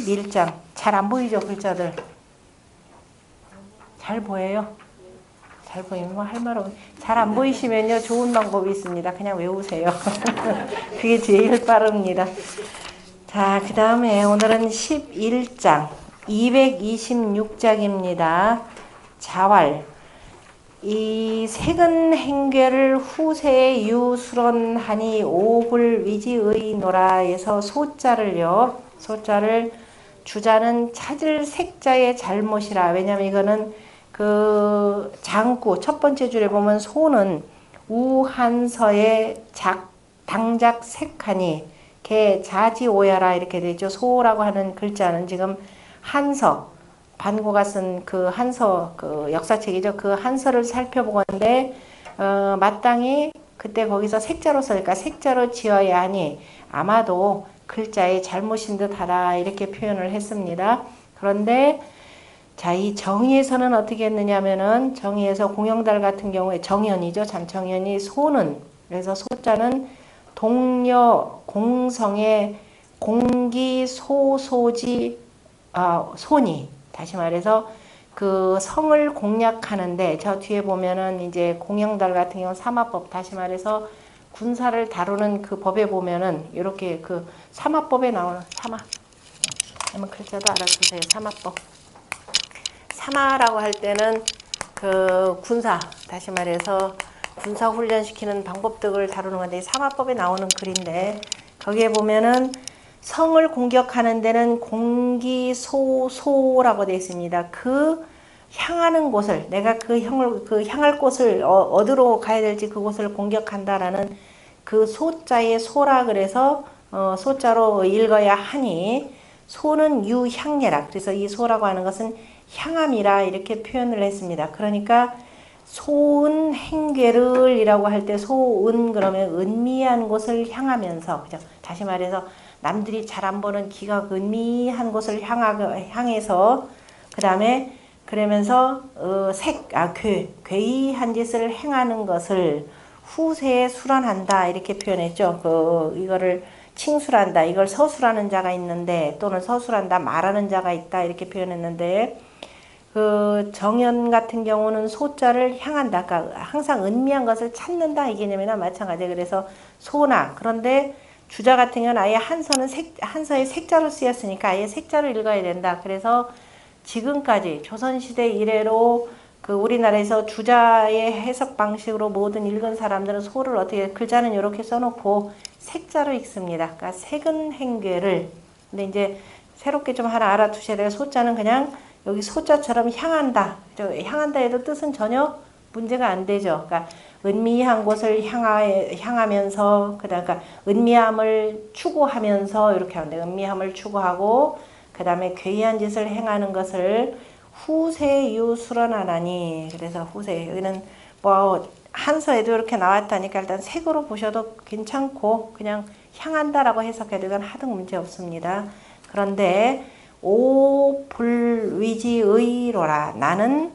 11장. 잘 안 보이죠, 글자들? 잘 보여요? 잘 보이면 뭐 할 말 없. 잘 안 보이시면요, 좋은 방법이 있습니다. 그냥 외우세요. 그게 제일 빠릅니다. 자, 그 다음에 오늘은 11장 226장입니다. 자활. 이 색은 행괴를 후세에 유수론하니 오불위지의노라에서 소자를요. 소자를 주자는 찾을 색자의 잘못이라. 왜냐면 이거는 그 장구 첫 번째 줄에 보면 소는 우한서의 당작 색하니 개 자지오야라 이렇게 되죠. 소라고 하는 글자는 지금 한서 반고가 쓴 그 한서 그 역사책이죠. 그 한서를 살펴보건데 마땅히 그때 거기서 색자로 써니까 색자로 지어야 하니 아마도 글자의 잘못인 듯하다 이렇게 표현을 했습니다. 그런데 자, 이 정의에서는 어떻게 했느냐면은 정의에서 공영달 같은 경우에 정연이죠. 참 정연이 소는 그래서 소자는 동려 공성의 공기소소지 소니 다시 말해서 그 성을 공략하는데 저 뒤에 보면은 이제 공영달 같은 경우 사마법 다시 말해서 군사를 다루는 그 법에 보면은 이렇게 그 사마법에 나오는 사마 한번 글자도 알아두세요. 사마법 사마라고 할 때는 그 군사 다시 말해서 군사 훈련시키는 방법 등을 다루는 건데 사마법에 나오는 글인데 거기에 보면은 성을 공격하는 데는 공기소소라고 되어 있습니다. 그 향하는 곳을 내가 그 향할 곳을 어디로 가야 될지 그곳을 공격한다라는 그 소자의 소라 그래서 소자로 읽어야 하니 소는 유향예라. 그래서 이 소라고 하는 것은 향함이라 이렇게 표현을 했습니다. 그러니까 소은 행괴를 이라고 할 때 소은 그러면 은미한 곳을 향하면서 그죠? 다시 말해서 남들이 잘 안 보는 기가 은미한 곳을 향해서 그 다음에 그러면서 괴이한 짓을 행하는 것을 후세에 수란한다 이렇게 표현했죠. 이거를 칭술한다. 이걸 서술하는 자가 있는데 또는 서술한다 말하는 자가 있다 이렇게 표현했는데 그 정연 같은 경우는 소자를 향한다. 그러니까 항상 은미한 것을 찾는다 이 개념이나 마찬가지예요. 그래서 소나 그런데 주자 같은 경우는 아예 한서의 색자로 쓰였으니까 아예 색자로 읽어야 된다. 그래서 지금까지 조선시대 이래로 그 우리나라에서 주자의 해석 방식으로 모든 읽은 사람들은 소를 어떻게 글자는 이렇게 써놓고 색자로 읽습니다. 그러니까 색은 행괴를 근데 이제 새롭게 좀 하나 알아두셔야 돼요. 소자는 그냥 여기 소자처럼 향한다. 향한다 해도 뜻은 전혀 문제가 안 되죠. 그러니까 은미한 곳을 향하면서 그러니까 은미함을 추구하면서 이렇게 하는데 은미함을 추구하고 그 다음에 괴이한 짓을 행하는 것을 후세유수런하나니 그래서 후세 여기는 뭐 한서에도 이렇게 나왔다니까 일단 색으로 보셔도 괜찮고 그냥 향한다라고 해석해도 이건 하등 문제 없습니다. 그런데 오불위지의로라 나는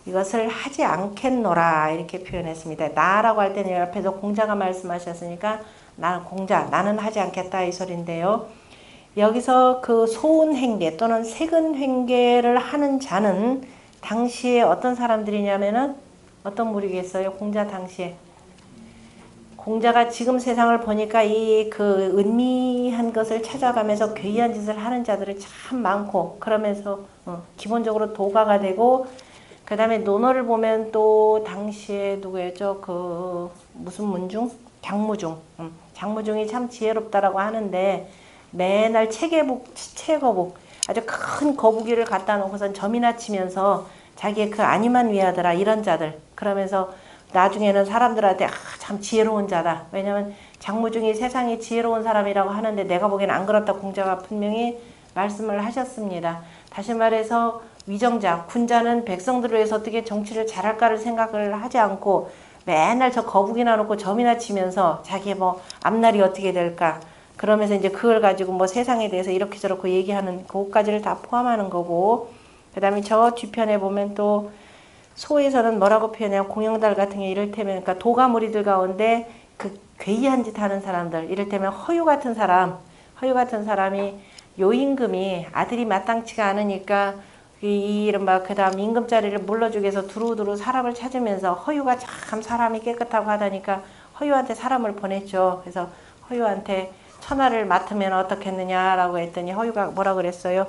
이것을 하지 않겠노라 이렇게 표현했습니다. 나라고 할 때는 옆에서 공자가 말씀하셨으니까 나는 공자 나는 하지 않겠다 이 소리인데요. 여기서 그 소은 행계 또는 색은 행계를 하는 자는 당시에 어떤 사람들이냐면은 어떤 무리겠어요? 공자 당시에 공자가 지금 세상을 보니까 이 그 은미한 것을 찾아가면서 괴이한 짓을 하는 자들이 참 많고 그러면서 기본적으로 도가가 되고 그 다음에 논어를 보면 또 당시에 누구였죠? 그 무슨 문중? 장무중. 장무중이 참 지혜롭다라고 하는데 맨날 체거북 아주 큰 거북이를 갖다 놓고선 점이나 치면서 자기의 그 안위만 위하더라 이런 자들 그러면서 나중에는 사람들한테 참 지혜로운 자다. 왜냐하면 장무중이 세상에 지혜로운 사람이라고 하는데 내가 보기엔 안 그렇다 공자가 분명히 말씀을 하셨습니다. 다시 말해서 위정자, 군자는 백성들을 위해서 어떻게 정치를 잘할까를 생각을 하지 않고 맨날 저 거북이나 놓고 점이나 치면서 자기의 뭐 앞날이 어떻게 될까 그러면서 이제 그걸 가지고 뭐 세상에 대해서 이렇게 저렇게 얘기하는 그것까지를 다 포함하는 거고 그 다음에 저 뒤편에 보면 또 소에서는 뭐라고 표현해요? 공영달 같은 게 이를테면 그러니까 도가무리들 가운데 그 괴이한 짓 하는 사람들 이를테면 허유 같은 사람이 요임금이 아들이 마땅치가 않으니까 이 이른바 그 다음 임금자리를 물러주기 위해서 두루두루 사람을 찾으면서 허유가 참 사람이 깨끗하고 하다니까 허유한테 사람을 보냈죠. 그래서 허유한테 천하를 맡으면 어떻겠느냐라고 했더니 허유가 뭐라 그랬어요?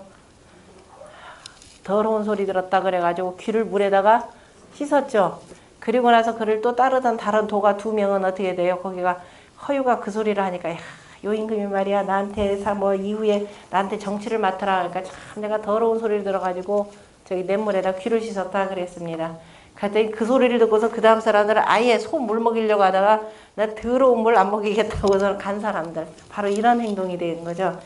더러운 소리 들었다 그래가지고 귀를 물에다가 씻었죠. 그리고 나서 그를 또 따르던 다른 도가 2명은 어떻게 돼요? 거기가 허유가 그 소리를 하니까 야, 요임금이 말이야 나한테 뭐 이후에 나한테 정치를 맡아라. 그러니까 참 내가 더러운 소리를 들어가지고 저기 냇물에다 귀를 씻었다 그랬습니다. 그랬더니 그 소리를 듣고서 그 다음 사람들은 아예 소 물 먹이려고 하다가 나 더러운 물 안 먹이겠다고서 간 사람들. 바로 이런 행동이 되는 거죠.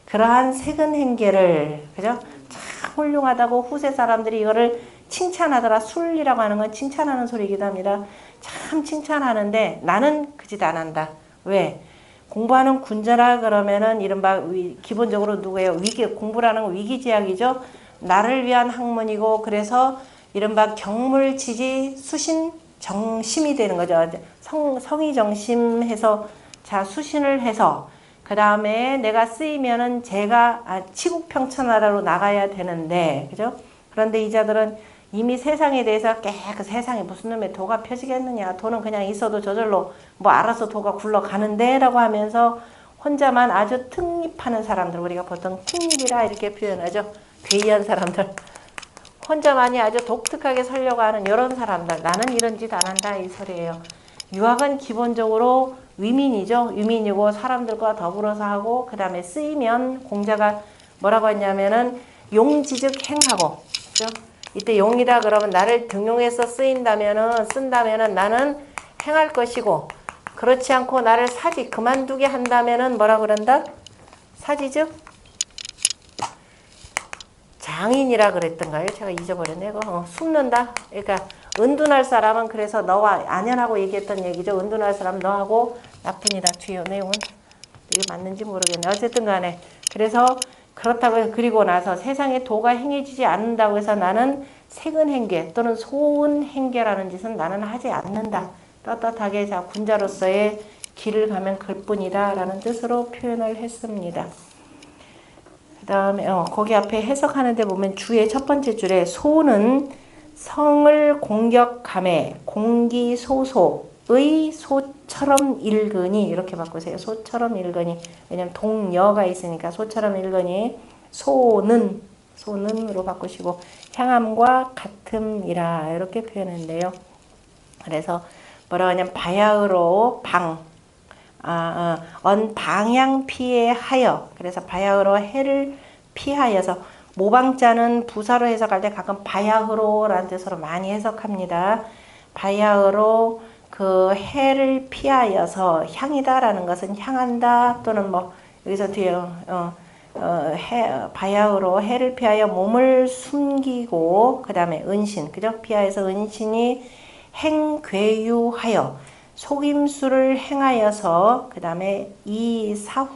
그러한 색은 행계를 그죠? 참 훌륭하다고 후세 사람들이 이거를 칭찬하더라. 술이라고 하는 건 칭찬하는 소리이기도 합니다. 참 칭찬하는데 나는 그 짓 안 한다. 왜? 공부하는 군자라 그러면은 이른바 기본적으로 누구예요? 공부라는 건 위기제약이죠. 나를 위한 학문이고 그래서 이른바 경물지지 수신 정심이 되는 거죠. 성의 정심해서 자 수신을 해서 그 다음에 내가 쓰이면은 제가 치국평천하라로 나가야 되는데 그죠? 그런데 이 자들은 이미 세상에 대해서 그 세상에 무슨 놈의 도가 펴지겠느냐. 도는 그냥 있어도 저절로 뭐 알아서 도가 굴러가는데 라고 하면서 혼자만 아주 특립하는 사람들. 우리가 보통 특립이라 이렇게 표현하죠. 괴이한 사람들. 혼자만이 아주 독특하게 살려고 하는 이런 사람들. 나는 이런 짓 안 한다 이 소리예요. 유학은 기본적으로 위민이죠. 위민이고 사람들과 더불어서 하고 그 다음에 쓰이면 공자가 뭐라고 했냐면은 용지즉 행하고 그죠? 이때 용이다 그러면 나를 등용해서 쓴다면은 나는 행할 것이고 그렇지 않고 나를 사지 그만두게 한다면은 뭐라 그런다? 사지즉 장인이라 그랬던가요? 제가 잊어버렸네. 이거 숨는다. 그러니까 은둔할 사람은 그래서 너와 안연하고 얘기했던 얘기죠. 은둔할 사람은 너하고 나뿐이다. 뒤에 내용은 이게 맞는지 모르겠네. 어쨌든 간에 그래서 그렇다고 해서 그리고 나서 세상에 도가 행해지지 않는다고 해서 나는 색은 행계 또는 소은 행계라는 짓은 나는 하지 않는다. 떳떳하게 자 군자로서의 길을 가면 그뿐이다 라는 뜻으로 표현을 했습니다. 그 다음에 거기 앞에 해석하는데 보면 주의 첫 번째 줄에 소는 성을 공격함에 공기소소의 소처럼 일근이 이렇게 바꾸세요. 소처럼 일근이 왜냐면 동여가 있으니까 소처럼 일근이 소는으로 바꾸시고 향함과 같음이라 이렇게 표현했는데요. 그래서 뭐라고 하냐면 바야흐로 방향 피해하여 그래서 바야흐로 해를 피하여서 모방자는 부사로 해석할 때 가끔 바야흐로라는 뜻으로 많이 해석합니다. 바야흐로 그 해를 피하여서 향이다라는 것은 향한다 또는 뭐 여기서 뒤에 바야흐로 해를 피하여 몸을 숨기고 그 다음에 은신 그죠? 피하여서 은신이 행괴유하여 속임수를 행하여서 그 다음에 이작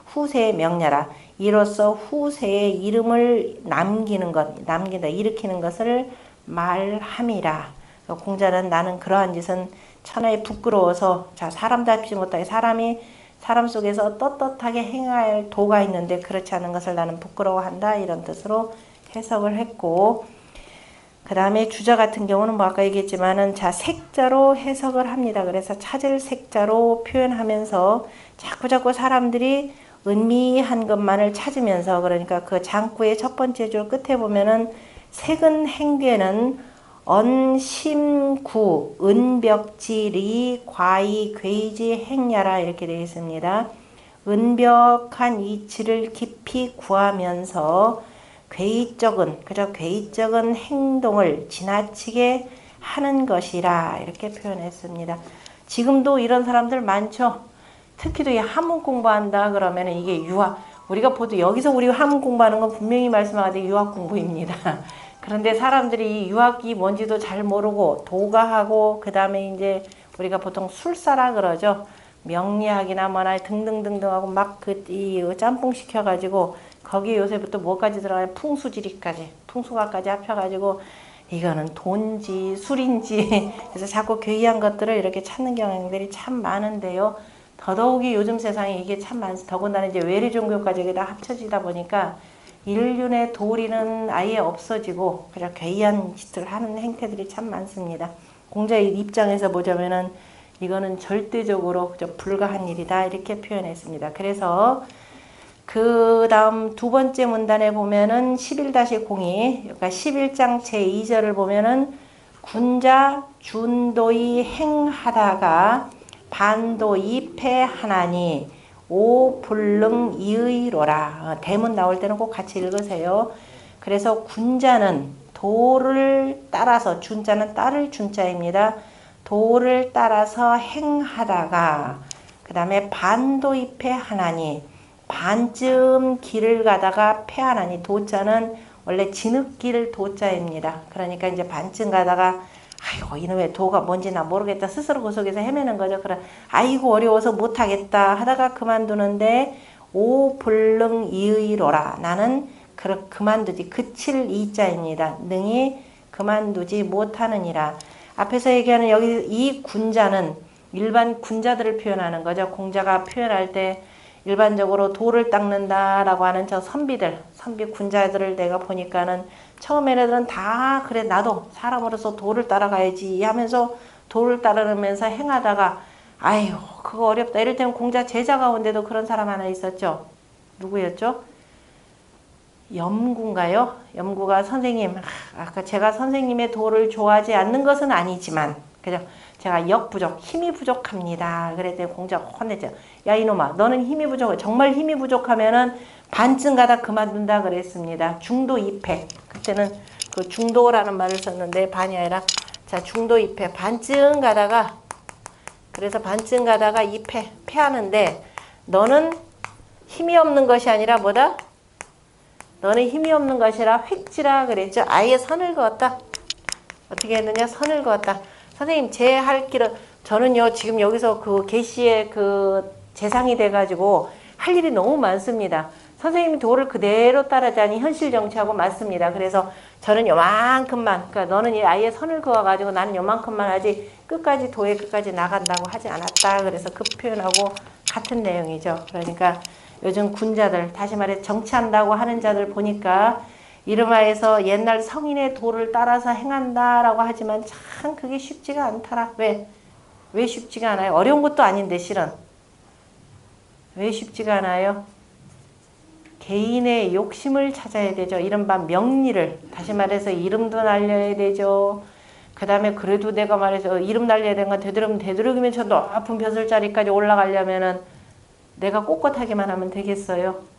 후세의 명냐라 이로써 후세의 이름을 남긴다 일으키는 것을 말함이라. 공자는 나는 그러한 짓은 천하에 부끄러워서 자 사람답지 못하게 사람 속에서 떳떳하게 행할 도가 있는데 그렇지 않은 것을 나는 부끄러워한다 이런 뜻으로 해석을 했고 그 다음에 주자 같은 경우는 뭐 아까 얘기했지만은 자 색자로 해석을 합니다. 그래서 찾을 색자로 표현하면서 자꾸자꾸 사람들이 은미한 것만을 찾으면서 그러니까 그 장구의 첫 번째 줄 끝에 보면은 색은 행괴는 언심구 은벽지리 과이 괴이지 행야라 이렇게 되어 있습니다. 은벽한 이치를 깊이 구하면서 괴이적은 행동을 지나치게 하는 것이라 이렇게 표현했습니다. 지금도 이런 사람들 많죠. 특히도 이 한문 공부한다 그러면 이게 유학 우리가 보통 여기서 우리 한문 공부하는 건 분명히 말씀하되 유학 공부입니다. 그런데 사람들이 유학이 뭔지도 잘 모르고 도가하고 그 다음에 이제 우리가 보통 술사라 그러죠. 명리학이나 뭐나 등등등등하고 막 이 짬뽕 시켜가지고 거기에 요새부터 뭐까지 들어가요? 풍수가까지 합쳐가지고 이거는 돈지 술인지 그래서 자꾸 괴이한 것들을 이렇게 찾는 경향들이 참 많은데요. 더더욱이 요즘 세상에 이게 참 많습니다. 더군다나 이제 외래 종교까지 여기다 합쳐지다 보니까 인륜의 도리는 아예 없어지고 그냥 괴이한 짓을 하는 행태들이 참 많습니다. 공자의 입장에서 보자면은 이거는 절대적으로 그저 불가한 일이다 이렇게 표현했습니다. 그래서 그 다음 두 번째 문단에 보면은 11-02, 그러니까 11장 제2절을 보면은 군자 준도이 행하다가 반도이 패하나니 오불능 이의로라. 대문 나올 때는 꼭 같이 읽으세요. 그래서 군자는 도를 따라서, 준자는 따를 준자입니다. 도를 따라서 행하다가 그 다음에 반도이 패하나니 반쯤 길을 가다가 패하나니, 도자는 원래 진흙길 도자입니다. 그러니까 이제 반쯤 가다가 아이고 이놈의 도가 뭔지 나 모르겠다 스스로 그 속에서 헤매는 거죠. 그래 아이고 어려워서 못하겠다 하다가 그만두는데 오불능 이의로라. 나는 그만두지, 그칠 이자입니다. 능히 그만두지 못하느니라. 앞에서 얘기하는 여기 이 군자는 일반 군자들을 표현하는 거죠. 공자가 표현할 때 일반적으로 도를 닦는다라고 하는 저 선비 군자들을 내가 보니까는 처음에는 애들은 다 그래 나도 사람으로서 도를 따라가야지 하면서 도를 따르면서 행하다가 아유 그거 어렵다 이럴 때는 공자 제자 가운데도 그런 사람 하나 있었죠. 누구였죠? 염구인가요? 염구가 선생님, 아까 제가 선생님의 도를 좋아하지 않는 것은 아니지만 그죠? 제가 역부족, 힘이 부족합니다. 그랬더니 공자가 혼내죠. 야 이놈아, 너는 힘이 부족해. 정말 힘이 부족하면은 반쯤 가다 그만둔다 그랬습니다. 중도 이패. 그때는 그 중도라는 말을 썼는데 반이 아니라 자 중도 이패. 반쯤 가다가 그래서 반쯤 가다가 이패 패하는데 너는 힘이 없는 것이 아니라 뭐다? 너는 힘이 없는 것이라 획지라 그랬죠. 아예 선을 그었다. 어떻게 했느냐? 선을 그었다. 선생님 제 할 길은 저는요 지금 여기서 그 계시의 그 재상이 돼가지고 할 일이 너무 많습니다. 선생님이 도를 그대로 따르자니 현실 정치하고 맞습니다. 그래서 저는 요만큼만, 그러니까 너는 아예 선을 그어가지고 나는 요만큼만 하지 끝까지 도에 끝까지 나간다고 하지 않았다. 그래서 그 표현하고 같은 내용이죠. 그러니까 요즘 군자들, 다시 말해 정치한다고 하는 자들 보니까 이름하여서 옛날 성인의 도를 따라서 행한다라고 하지만 참 그게 쉽지가 않더라. 왜 쉽지가 않아요? 어려운 것도 아닌데 실은. 왜 쉽지가 않아요? 개인의 욕심을 찾아야 되죠. 이른바 명리를. 다시 말해서 이름도 날려야 되죠. 그 다음에 그래도 내가 말해서 이름 날려야 되는 건 되도록이면 저 높은 벼슬자리까지 올라가려면은 내가 꼿꼿하기만 하면 되겠어요.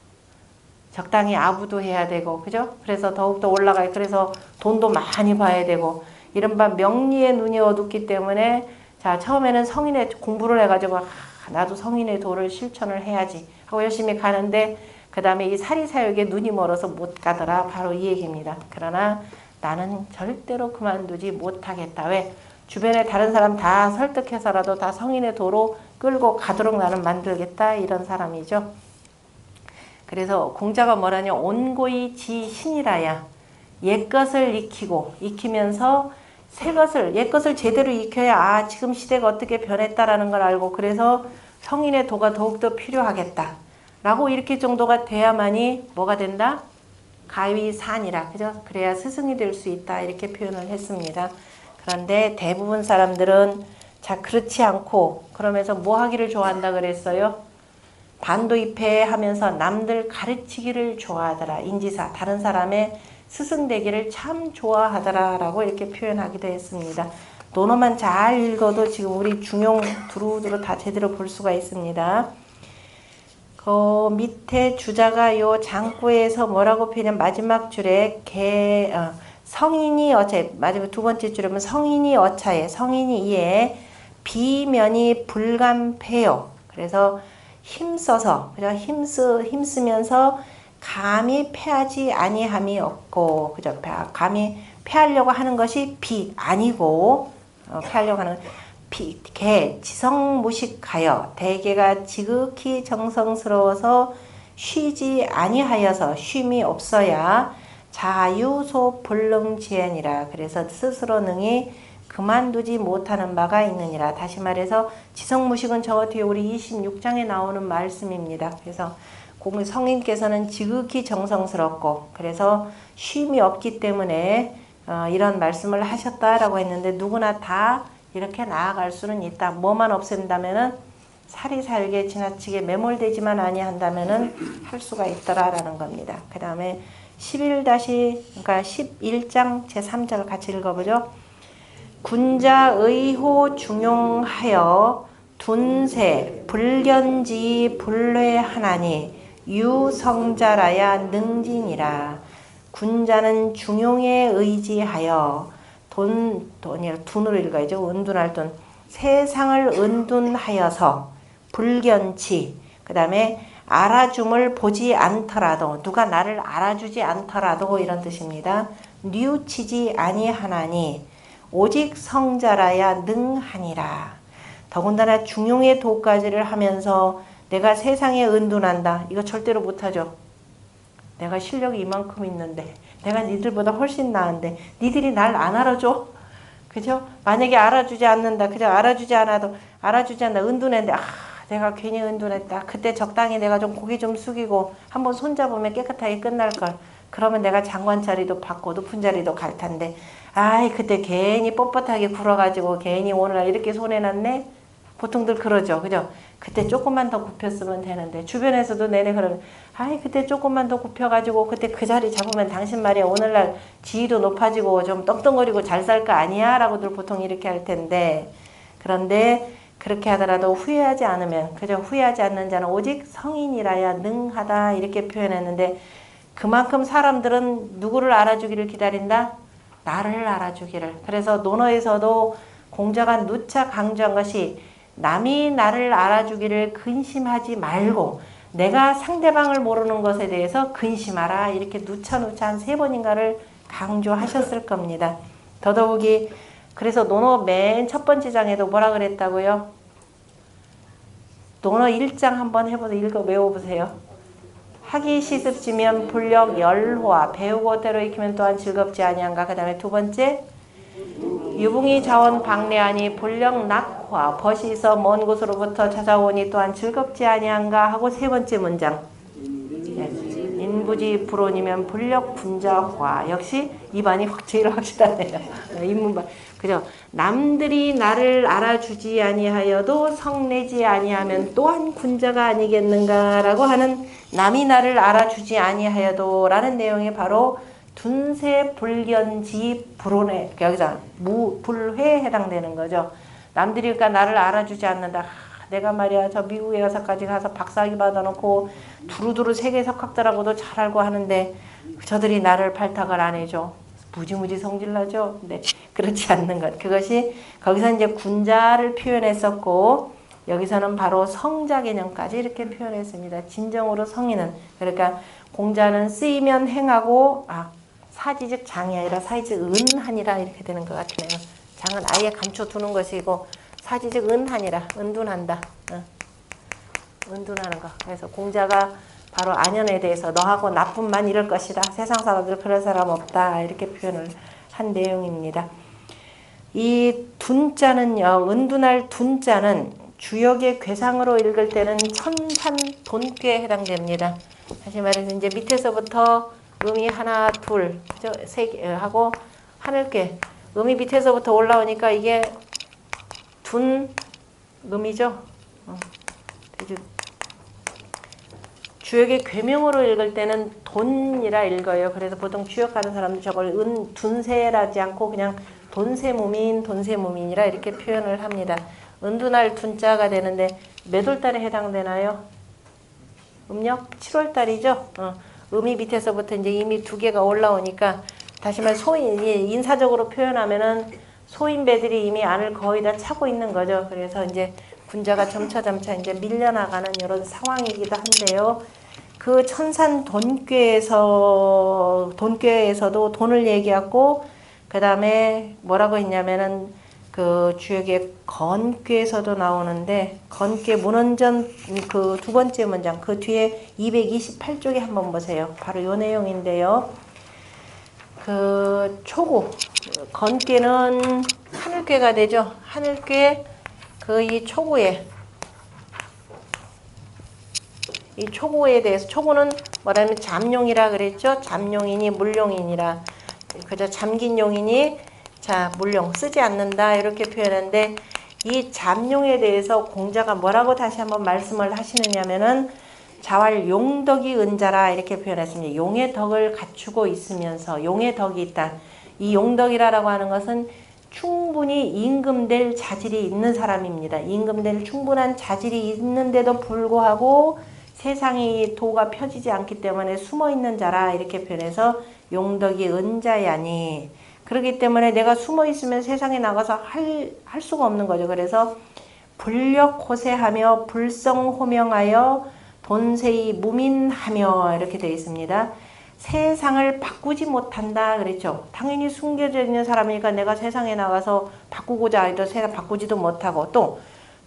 적당히 아부도 해야 되고, 그죠? 그래서 더욱더 올라가요. 그래서 돈도 많이 봐야 되고, 이른바 명리의 눈이 어둡기 때문에, 자, 처음에는 성인의 공부를 해가지고, 나도 성인의 도를 실천을 해야지 하고 열심히 가는데, 그 다음에 이 사리사욕에 눈이 멀어서 못 가더라. 바로 이 얘기입니다. 그러나 나는 절대로 그만두지 못하겠다. 왜? 주변에 다른 사람 다 설득해서라도 다 성인의 도로 끌고 가도록 나는 만들겠다. 이런 사람이죠. 그래서 공자가 뭐라냐, 온고이 지신이라야. 옛것을 익히면서 새것을, 옛것을 제대로 익혀야 아 지금 시대가 어떻게 변했다라는 걸 알고, 그래서 성인의 도가 더욱더 필요하겠다 라고 이렇게 정도가 돼야만이 뭐가 된다? 가위산이라. 그죠? 그래야 스승이 될 수 있다 이렇게 표현을 했습니다. 그런데 대부분 사람들은 자 그렇지 않고 그러면서 뭐 하기를 좋아한다 그랬어요? 반도입해 하면서 남들 가르치기를 좋아하더라. 인지사, 다른 사람의 스승 되기를 참 좋아하더라 라고 이렇게 표현하기도 했습니다. 논어만 잘 읽어도 지금 우리 중용 두루두루 다 제대로 볼 수가 있습니다. 그 밑에 주자가 요 장구에서 뭐라고 표현하면 마지막 줄에 성인이 어차에, 마지막 두 번째 줄에 보면 성인이 어차에, 성인이 이에 비면이 불감패요. 그래서 힘써서, 그죠? 힘쓰면서 감히 패하지 아니함이 없고, 그죠? 감히 패하려고 하는 것이 아니고, 패하려고 하는 지성무식하여 대개가 지극히 정성스러워서 쉬지 아니하여서 쉼이 없어야 자유소 불능지연이라. 그래서 스스로 능히 그만두지 못하는 바가 있느니라. 다시 말해서 지성무식은 저 뒤에 우리 26장에 나오는 말씀입니다. 그래서 성인께서는 지극히 정성스럽고 그래서 쉼이 없기 때문에 이런 말씀을 하셨다라고 했는데 누구나 다 이렇게 나아갈 수는 있다. 뭐만 없앤다면은 살이 살게 지나치게 매몰되지만 아니한다면은 할 수가 있더라라는 겁니다. 그 다음에 11-그러니까 11장 제3절 같이 읽어보죠. 군자 의호 중용하여 둔세 불견지 불회하나니 유성자라야 능진이라. 군자는 중용에 의지하여 돈으로 읽어야죠. 은둔할 돈. 세상을 은둔하여서 불견치 그 다음에 알아줌을 보지 않더라도 누가 나를 알아주지 않더라도 이런 뜻입니다. 뉘우치지 아니하나니 오직 성자라야 능하니라. 더군다나 중용의 도까지를 하면서 내가 세상에 은둔한다. 이거 절대로 못하죠. 내가 실력이 이만큼 있는데 내가 니들보다 훨씬 나은데 니들이 날 안 알아줘? 그죠? 만약에 알아주지 않는다. 그죠? 알아주지 않아. 은둔했는데 내가 괜히 은둔했다. 그때 적당히 내가 좀 고개 좀 숙이고 한번 손잡으면 깨끗하게 끝날걸. 그러면 내가 장관 자리도 받고 높은 자리도 갈 텐데 그때 괜히 뻣뻣하게 굴어가지고 괜히 오늘날 이렇게 손해났네? 보통들 그러죠. 그죠? 그때 조금만 더 굽혔으면 되는데 주변에서도 내내 그러면 그때 조금만 더 굽혀가지고 그때 그 자리 잡으면 당신 말이야 오늘날 지위도 높아지고 좀 떵떵거리고 잘 살 거 아니야? 라고들 보통 이렇게 할 텐데 그런데 그렇게 하더라도 후회하지 않으면 그저 후회하지 않는 자는 오직 성인이라야 능하다 이렇게 표현했는데 그만큼 사람들은 누구를 알아주기를 기다린다? 나를 알아주기를. 그래서 논어에서도 공자가 누차 강조한 것이 남이 나를 알아주기를 근심하지 말고 내가 상대방을 모르는 것에 대해서 근심하라. 이렇게 누차 한 3번인가를 강조하셨을 겁니다. 더더욱이 그래서 논어 맨 첫 번째 장에도 뭐라 그랬다고요? 논어 1장 한번 읽어 외워보세요. 하기 시습지면 불력 열호와 배우고 때로 익히면 또한 즐겁지 아니한가. 그 다음에 두 번째 유붕이 자원 방래하니 불력 낙화 벗이 있어 먼 곳으로부터 찾아오니 또한 즐겁지 아니한가 하고 세 번째 문장 인부지 불온이면 불력 분자화. 역시 입안이 제일 확실하네요. 인문반. 그죠? 남들이 나를 알아주지 아니하여도 성내지 아니하면 또한 군자가 아니겠는가라고 하는 남이 나를 알아주지 아니하여도 라는 내용이 바로 둔세 불견지 불온에 여기서 불회에 해당되는 거죠. 남들이 그러니까 나를 알아주지 않는다. 내가 말이야 저 미국에 가서까지 가서 박사학위 받아놓고 두루두루 세계 석학들하고도 잘 알고 하는데 저들이 나를 발탁을 안 해줘. 무지무지 성질나죠. 근데 그렇지 않는 것. 그것이 거기서 이제 군자를 표현했었고 여기서는 바로 성자 개념까지 이렇게 표현했습니다. 진정으로 성인은 그러니까 공자는 쓰이면 행하고 사지즉 장이 아니라 사지즉 은하니라 이렇게 되는 것 같네요. 장은 아예 감춰두는 것이고 사지즉 은하니라 은둔한다. 은둔하는 거. 그래서 공자가 바로 안연에 대해서 너하고 나뿐만 이럴 것이다. 세상 사람들 그럴 사람 없다. 이렇게 표현을 한 내용입니다. 이 둔자는요. 은둔할 둔자는 주역의 괴상으로 읽을 때는 천산 돈꾀에 해당됩니다. 다시 말해서 이제 밑에서부터 음이 하나 둘 그죠? 세 개 하고 하늘께 음이 밑에서부터 올라오니까 이게 둔 음이죠. 주역의 괴명으로 읽을 때는 돈이라 읽어요. 그래서 보통 주역하는 사람들 저걸 둔세라지 않고 그냥 돈세무민이라 이렇게 표현을 합니다. 은둔할 둔자가 되는데 몇 월달에 해당되나요? 음력 7월달이죠. 음이 밑에서부터 이제 이미 2개가 올라오니까 다시 말해 인사적으로 표현하면은 소인배들이 이미 안을 거의 다 차고 있는 거죠. 그래서 이제 군자가 점차 이제 밀려나가는 이런 상황이기도 한데요. 그 천산 돈꾀에서도 돈을 얘기하고 그 다음에 뭐라고 했냐면은 그 주역의 건꾀에서도 나오는데 건꾀 문헌전 그 두 번째 문장 그 뒤에 228쪽에 한번 보세요. 바로 요 내용인데요. 그 초구 건꾀는 하늘괴가 되죠. 하늘괴 그 이 초구에 이 초구에 대해서 초구는 뭐라면 잠용이라 그랬죠. 잠용이니 물용이니라. 그저 잠긴 용이니 자 물용 쓰지 않는다 이렇게 표현하는데 이 잠용에 대해서 공자가 뭐라고 다시 한번 말씀을 하시느냐면은 자활 용덕이 은자라 이렇게 표현했습니다. 용의 덕을 갖추고 있으면서 용의 덕이 있다. 이 용덕이라고 하는 것은 충분히 임금될 자질이 있는 사람입니다. 임금될 충분한 자질이 있는데도 불구하고 세상에 도가 펴지지 않기 때문에 숨어있는 자라 이렇게 표현해서 용덕이 은자야니 그렇기 때문에 내가 숨어있으면 세상에 나가서 할 수가 없는 거죠. 그래서 불력호세하며 불성호명하여 돈세이 무민하며 이렇게 되어 있습니다. 세상을 바꾸지 못한다 그랬죠. 당연히 숨겨져 있는 사람이니까 내가 세상에 나가서 바꾸고자 해도 세상 바꾸지도 못하고 또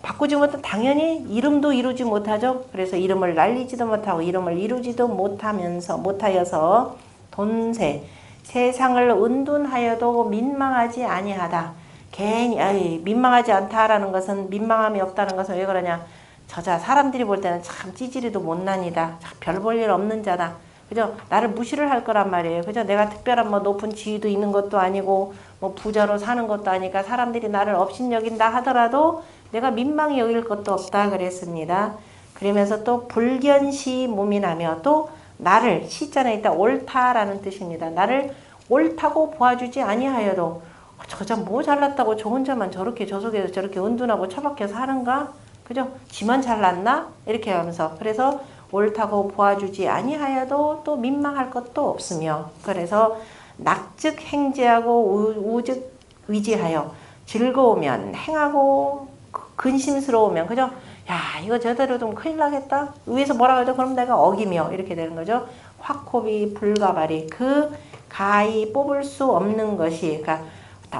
바꾸지 못하면 당연히 이름도 이루지 못하죠. 그래서 이름을 날리지도 못하고 이름을 이루지도 못하여서 돈세 세상을 은둔하여도 민망하지 아니하다. 괜히 민망하지 않다라는 것은 민망함이 없다는 것은 왜 그러냐. 저자 사람들이 볼 때는 참 찌질이도 못난이다. 별 볼 일 없는 자다. 그죠? 나를 무시를 할 거란 말이에요. 그죠? 내가 특별한 뭐 높은 지위도 있는 것도 아니고 뭐 부자로 사는 것도 아니까 사람들이 나를 업신여긴다 하더라도 내가 민망히 여길 것도 없다 그랬습니다. 그러면서 또 불견시 무민하며 또 나를 시자는 일단 옳다라는 뜻입니다. 나를 옳다고 보아주지 아니하여도 저자 뭐 잘났다고 저 혼자만 저렇게 저 속에서 저렇게 은둔하고 처박혀서 하는가? 그죠? 지만 잘났나? 이렇게 하면서 그래서 옳다고 보아주지 아니하여도 또 민망할 것도 없으며 그래서 낙즉 행제하고 우즉 의지하여 즐거우면 행하고 근심스러우면 그죠? 야 이거 저대로 좀 큰일 나겠다. 위에서 뭐라고 해도 그럼 내가 어기며 이렇게 되는 거죠. 확호비 불가발이 그 가히 뽑을 수 없는 것이 그러니까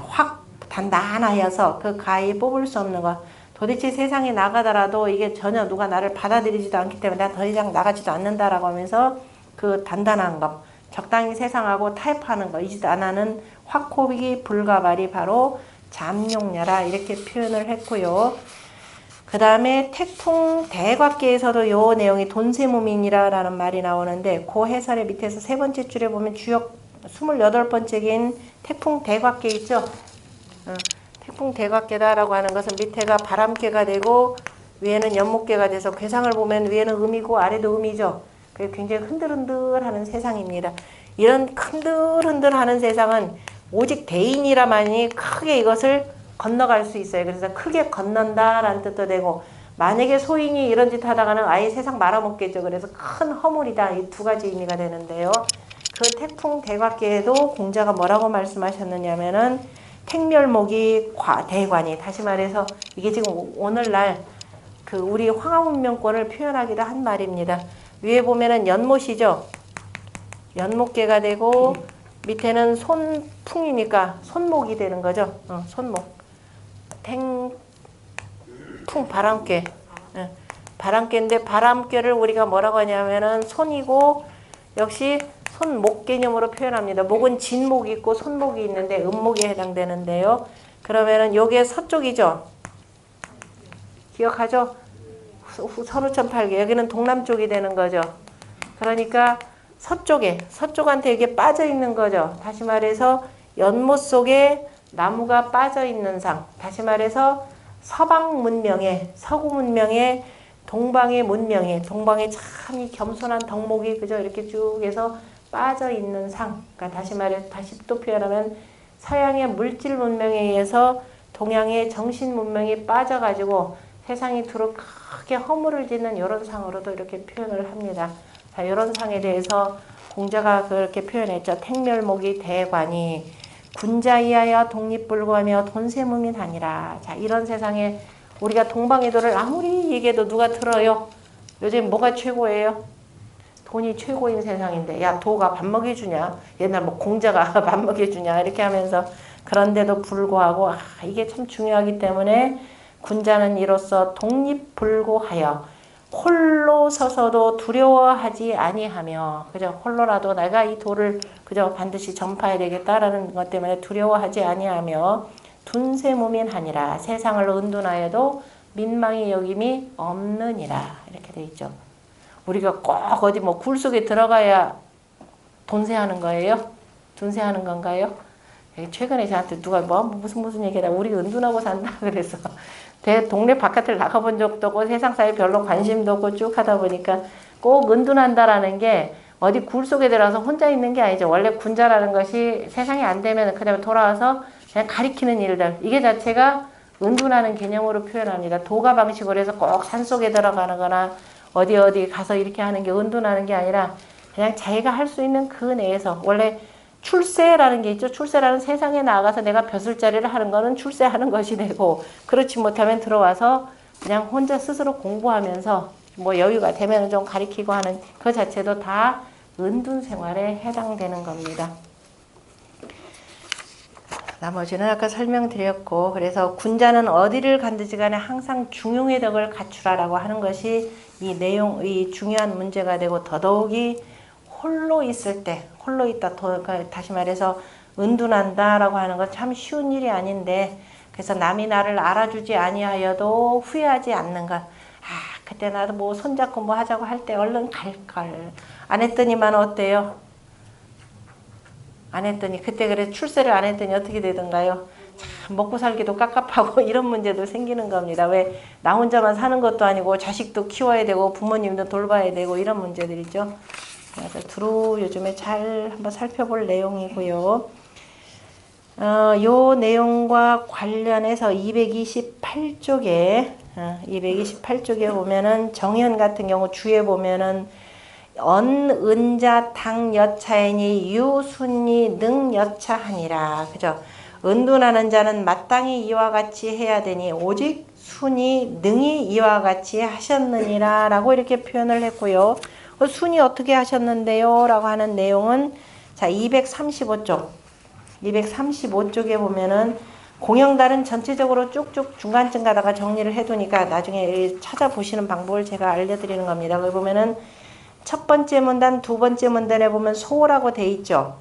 확 단단하여서 그 가히 뽑을 수 없는 것 도대체 세상에 나가더라도 이게 전혀 누가 나를 받아들이지도 않기 때문에 내가 더 이상 나가지도 않는다라고 하면서 그 단단한 것 적당히 세상하고 타협하는 거 이지도 안 하는 확호비 불가발이 바로 잠용야라 이렇게 표현을 했고요. 그 다음에 태풍 대곽계에서도 요 내용이 돈세무민이라는 말이 나오는데 그 해설의 밑에서 세 번째 줄에 보면 주역 28번째인 태풍 대곽계 있죠. 태풍 대곽계다라고 하는 것은 밑에가 바람계가 되고 위에는 연목계가 돼서 괴상을 보면 위에는 음이고 아래도 음이죠. 그래서 굉장히 흔들흔들하는 세상입니다. 이런 흔들흔들하는 세상은 오직 대인이라만이 크게 이것을 건너갈 수 있어요. 그래서 크게 건넌다라는 뜻도 되고 만약에 소인이 이런 짓 하다가는 아예 세상 말아먹겠죠. 그래서 큰 허물이다. 이 두 가지 의미가 되는데요. 그 태풍 대곽계에도 공자가 뭐라고 말씀하셨느냐면은 택멸목이 대관이 다시 말해서 이게 지금 오늘날 그 우리 황하문명권을 표현하기도 한 말입니다. 위에 보면은 연못이죠. 연못계가 되고 밑에는 손풍이니까 손목이 되는 거죠. 손목. 풍 바람께. 바람께인데 바람께를 우리가 뭐라고 하냐면은 손이고 역시 손목 개념으로 표현합니다. 목은 진목이 있고 손목이 있는데 음목에 해당되는데요. 그러면은 요게 서쪽이죠. 기억하죠? 서루천팔계 여기는 동남쪽이 되는 거죠. 그러니까 서쪽한테 이게 빠져 있는 거죠. 다시 말해서 연못 속에 나무가 빠져 있는 상. 다시 말해서 서방 문명에 서구 문명에 동방의 문명에 동방에 참 이 겸손한 덕목이 그죠 이렇게 쭉 해서 빠져 있는 상. 그러니까 다시 말해 다시 또 표현하면 서양의 물질 문명에 의해서 동양의 정신 문명이 빠져가지고 세상이 두루 크게 허물을 짓는 이런 상으로도 이렇게 표현을 합니다. 자, 이런 상에 대해서 공자가 그렇게 표현했죠. 택멸목이 대관이 군자이하여 독립불구하며 돈세무민하니라. 자, 이런 세상에 우리가 동방의도를 아무리 얘기해도 누가 들어요? 요즘 뭐가 최고예요? 돈이 최고인 세상인데 야 도가 밥 먹여주냐? 옛날 뭐 공자가 밥 먹여주냐? 이렇게 하면서 그런데도 불구하고 이게 참 중요하기 때문에 군자는 이로써 독립불구하여 홀로 서서도 두려워하지 아니하며 그죠? 홀로라도 내가 이 도를 그저 반드시 전파해야 되겠다라는 것 때문에 두려워하지 아니하며 둔세무민하니라. 세상을 은둔하여도 민망히 여김이 없느니라. 이렇게 돼 있죠. 우리가 꼭 어디 뭐 굴 속에 들어가야 돈세하는 거예요? 둔세하는 건가요? 최근에 저한테 누가 뭐 무슨 얘기다. 우리 은둔하고 산다 그래서 동네 바깥을 나가본 적도 없고 세상 사회 별로 관심도 없고 쭉 하다 보니까 꼭 은둔한다라는 게 어디 굴 속에 들어가서 혼자 있는 게 아니죠. 원래 군자라는 것이 세상이 안 되면 그다음에 돌아와서 그냥 가리키는 일들, 이게 자체가 은둔하는 개념으로 표현합니다. 도가 방식으로 해서 꼭 산속에 들어가는 거나 어디 가서 이렇게 하는 게 은둔하는 게 아니라 그냥 자기가 할 수 있는 그 내에서, 원래 출세라는 게 있죠. 출세라는 세상에 나가서 내가 벼슬자리를 하는 거는 출세하는 것이 되고, 그렇지 못하면 들어와서 그냥 혼자 스스로 공부하면서 뭐 여유가 되면 좀 가리키고 하는 그 자체도 다 은둔 생활에 해당되는 겁니다. 나머지는 아까 설명드렸고, 그래서 군자는 어디를 간든지 간에 항상 중용의 덕을 갖추라라고 하는 것이 이 내용, 이 중요한 문제가 되고, 더더욱이 홀로 있을 때, 홀로 있다, 다시 말해서 은둔한다라고 하는 건 참 쉬운 일이 아닌데, 그래서 남이 나를 알아주지 아니하여도 후회하지 않는 것. 그때 나도 뭐 손잡고 뭐 하자고 할 때 얼른 갈걸. 안 했더니만 어때요? 안 했더니, 그때 그래 출세를 안 했더니 어떻게 되던가요? 참 먹고 살기도 깝깝하고 이런 문제도 생기는 겁니다. 왜 나 혼자만 사는 것도 아니고 자식도 키워야 되고 부모님도 돌봐야 되고 이런 문제들이죠. 그래서 두루 요즘에 잘 한번 살펴볼 내용이고요. 요 내용과 관련해서 228쪽에 보면은 정현 같은 경우 주에 보면은 은자 당 여차이니 유순이 능 여차하니라. 그죠? 은둔하는 자는 마땅히 이와 같이 해야 되니 오직 순이 능히 이와 같이 하셨느니라 라고 이렇게 표현을 했고요. 순이 어떻게 하셨는데요? 라고 하는 내용은 자 235쪽에 보면은 공영달은 전체적으로 쭉쭉 중간쯤 가다가 정리를 해두니까 나중에 찾아보시는 방법을 제가 알려드리는 겁니다. 거기 보면은 첫 번째 문단, 두 번째 문단에 보면 소라고 돼 있죠.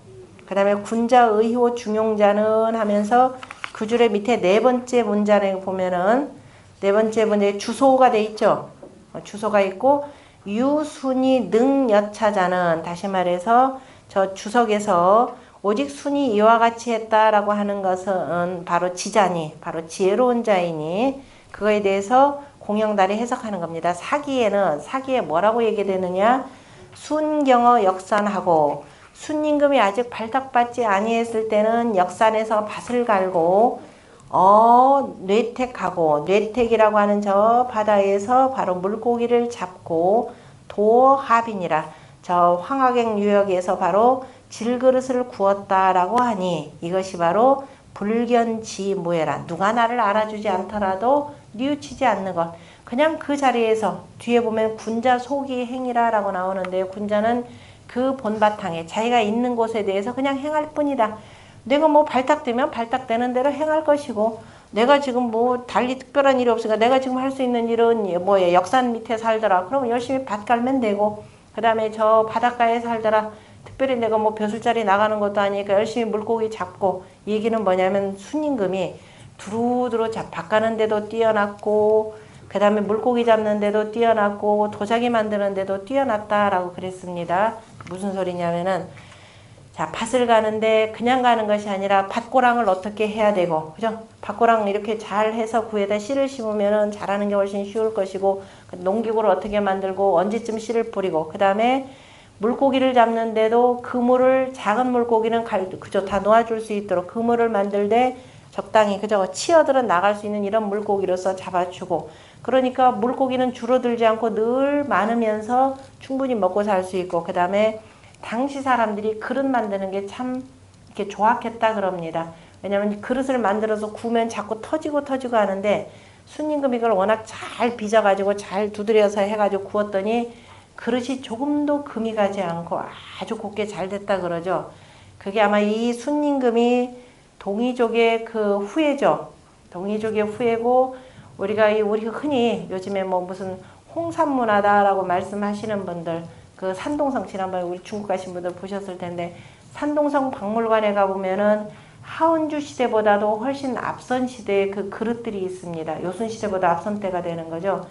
그 다음에 군자, 의호, 중용자는 하면서 그 줄의 밑에 네 번째 문단에 보면은 네 번째 문단에 주소가 돼 있죠. 주소가 있고 유순이 능여차자는 다시 말해서 저 주석에서 오직 순이 이와 같이 했다라고 하는 것은 바로 지자니, 바로 지혜로운 자이니 그거에 대해서 공영달이 해석하는 겁니다. 사기에 뭐라고 얘기되느냐? 순경어 역산하고 순임금이 아직 발탁받지 아니했을 때는 역산에서 밭을 갈고 뇌택하고 뇌택이라고 하는 저 바다에서 바로 물고기를 잡고 도합이니라 저 황하객 유역에서 바로 질그릇을 구웠다라고 하니 이것이 바로 불견지무해라. 누가 나를 알아주지 않더라도 뉘우치지 않는 것. 그냥 그 자리에서 뒤에 보면 군자 소기 행이라 라고 나오는데요. 군자는 그 본바탕에 자기가 있는 곳에 대해서 그냥 행할 뿐이다. 내가 뭐 발탁되면 발탁되는 대로 행할 것이고 내가 지금 뭐 달리 특별한 일이 없으니까 내가 지금 할 수 있는 일은 뭐예요? 역산 밑에 살더라. 그럼 열심히 밭 갈면 되고 그 다음에 저 바닷가에 살더라. 특별히 내가 뭐 벼슬자리 나가는 것도 아니니까 열심히 물고기 잡고 얘기는 뭐냐면 순임금이 두루두루 밭 가는 데도 뛰어났고 그 다음에 물고기 잡는 데도 뛰어났고 도자기 만드는 데도 뛰어났다라고 그랬습니다. 무슨 소리냐면은 자 밭을 가는데 그냥 가는 것이 아니라 밭고랑을 어떻게 해야 되고 그죠? 밭고랑 이렇게 잘 해서 구에다 씨를 심으면은 자라는 게 훨씬 쉬울 것이고 농기구를 어떻게 만들고 언제쯤 씨를 뿌리고 그 다음에 물고기를 잡는데도 그물을 작은 물고기는 그저 다 놓아줄 수 있도록 그물을 만들 때 적당히 그저 치어들은 나갈 수 있는 이런 물고기로서 잡아주고 그러니까 물고기는 줄어들지 않고 늘 많으면서 충분히 먹고 살 수 있고 그 다음에 당시 사람들이 그릇 만드는 게 참 이렇게 좋았겠다 그럽니다. 왜냐하면 그릇을 만들어서 구우면 자꾸 터지고 하는데 순임금이 이걸 워낙 잘 빚어가지고 잘 두드려서 해가지고 구웠더니 그릇이 조금도 금이 가지 않고 아주 곱게 잘 됐다 그러죠. 그게 아마 이 순임금이 동이족의 그 후예죠. 동이족의 후예고 우리가 흔히 요즘에 뭐 무슨 홍산문화다라고 말씀하시는 분들 그 산동성 지난번에 우리 중국 가신 분들 보셨을 텐데 산동성 박물관에 가보면은 하원주 시대보다도 훨씬 앞선 시대의 그 그릇들이 있습니다. 요순 시대보다 앞선 때가 되는 거죠.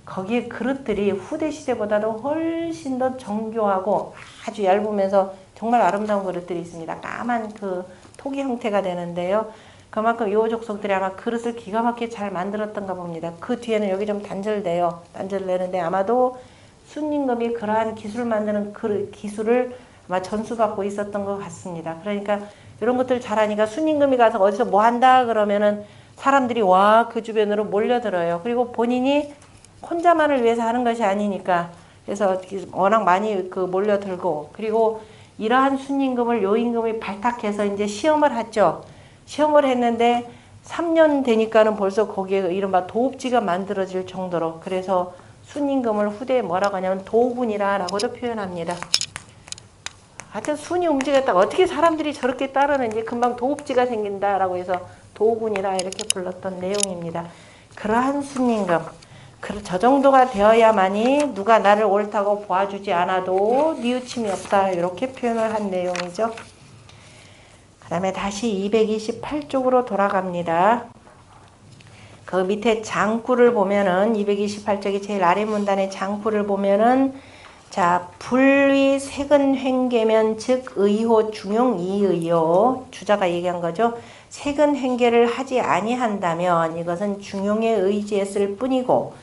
거기에 그릇들이 후대 시대보다도 훨씬 더 정교하고 아주 얇으면서 정말 아름다운 그릇들이 있습니다. 까만 그 토기 형태가 되는데요. 그만큼 요 족속들이 아마 그릇을 기가 막히게 잘 만들었던가 봅니다. 그 뒤에는 여기 좀 단절돼요. 단절되는데 아마도 순임금이 그러한 기술 만드는 그릇 기술을 아마 전수받고 있었던 것 같습니다. 그러니까 이런 것들 잘하니까 순임금이 가서 어디서 뭐 한다 그러면은 사람들이 와 그 주변으로 몰려들어요. 그리고 본인이 혼자만을 위해서 하는 것이 아니니까 그래서 워낙 많이 그 몰려들고 그리고 이러한 순임금을 요임금이 발탁해서 이제 시험을 했죠. 시험을 했는데 3년 되니까는 벌써 거기에 이른바 도읍지가 만들어질 정도로 그래서 순임금을 후대에 뭐라고 하냐면 도군이라고도 표현합니다. 하여튼 순이 움직였다가 어떻게 사람들이 저렇게 따르는지 금방 도읍지가 생긴다라고 해서 도군이라 이렇게 불렀던 내용입니다. 그러한 순임금 저 정도가 되어야만이 누가 나를 옳다고 보아주지 않아도 뉘우침이 없다 이렇게 표현을 한 내용이죠. 그 다음에 다시 228쪽으로 돌아갑니다. 그 밑에 장구를 보면은 228쪽이 제일 아래 문단의 장구를 보면은 자 불위 색은 횡계면 즉 의호 중용 이의요 주자가 얘기한 거죠. 색은 횡계를 하지 아니한다면 이것은 중용에 의지했을 뿐이고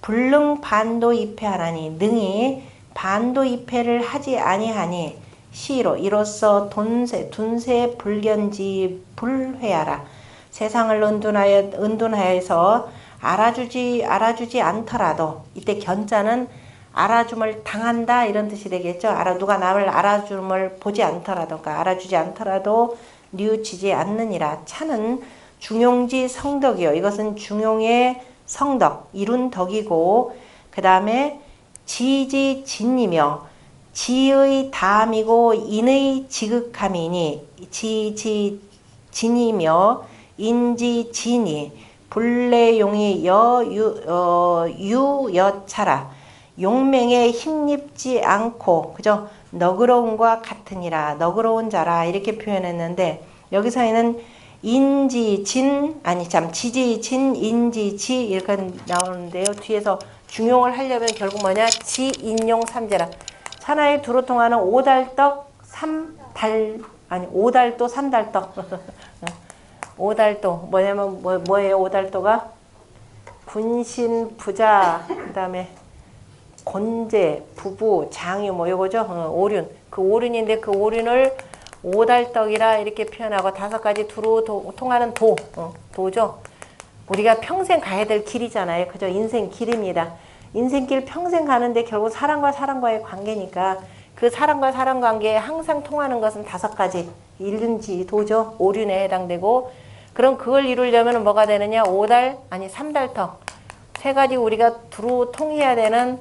불능 반도 입회하라니 능히 반도 입회를 하지 아니하니 시로 이로써 둔세 불견지 불회하라. 세상을 은둔하여서 알아주지 않더라도 이때 견자는 알아줌을 당한다 이런 뜻이 되겠죠. 누가 나를 알아줌을 보지 않더라도 그러니까 알아주지 않더라도 뉘우치지 않느니라. 차는 중용지 성덕이요. 이것은 중용의 성덕, 이룬 덕이고 그 다음에 지지진이며 지의 다함이고 인의 지극함이니 지지진이며 인지진이 불례용이 유여차라. 용맹에 힘입지 않고 그죠? 너그러움과 같으니라. 너그러운 자라 이렇게 표현했는데 여기서는 지지진 인지지 이렇게 나오는데요. 뒤에서 중용을 하려면 결국 뭐냐? 지인용 삼재라. 천하에 두루 통하는 오달떡 오달도 삼달떡 오달도 뭐냐면 뭐예요? 오달도가 군신 부자 그 다음에 곤제 부부 장유 뭐 요거죠. 오륜 그 오륜인데 그 오륜을 오달떡이라 이렇게 표현하고 5가지 두루 통하는 도죠. 우리가 평생 가야 될 길이잖아요. 그죠? 인생 길입니다. 인생길 평생 가는데 결국 사람과 사람과의 관계니까 그 사람과 사람 관계에 항상 통하는 것은 5가지 일륜지 도죠. 오륜에 해당되고 그럼 그걸 이루려면 뭐가 되느냐? 삼달떡 3가지 우리가 두루 통해야 되는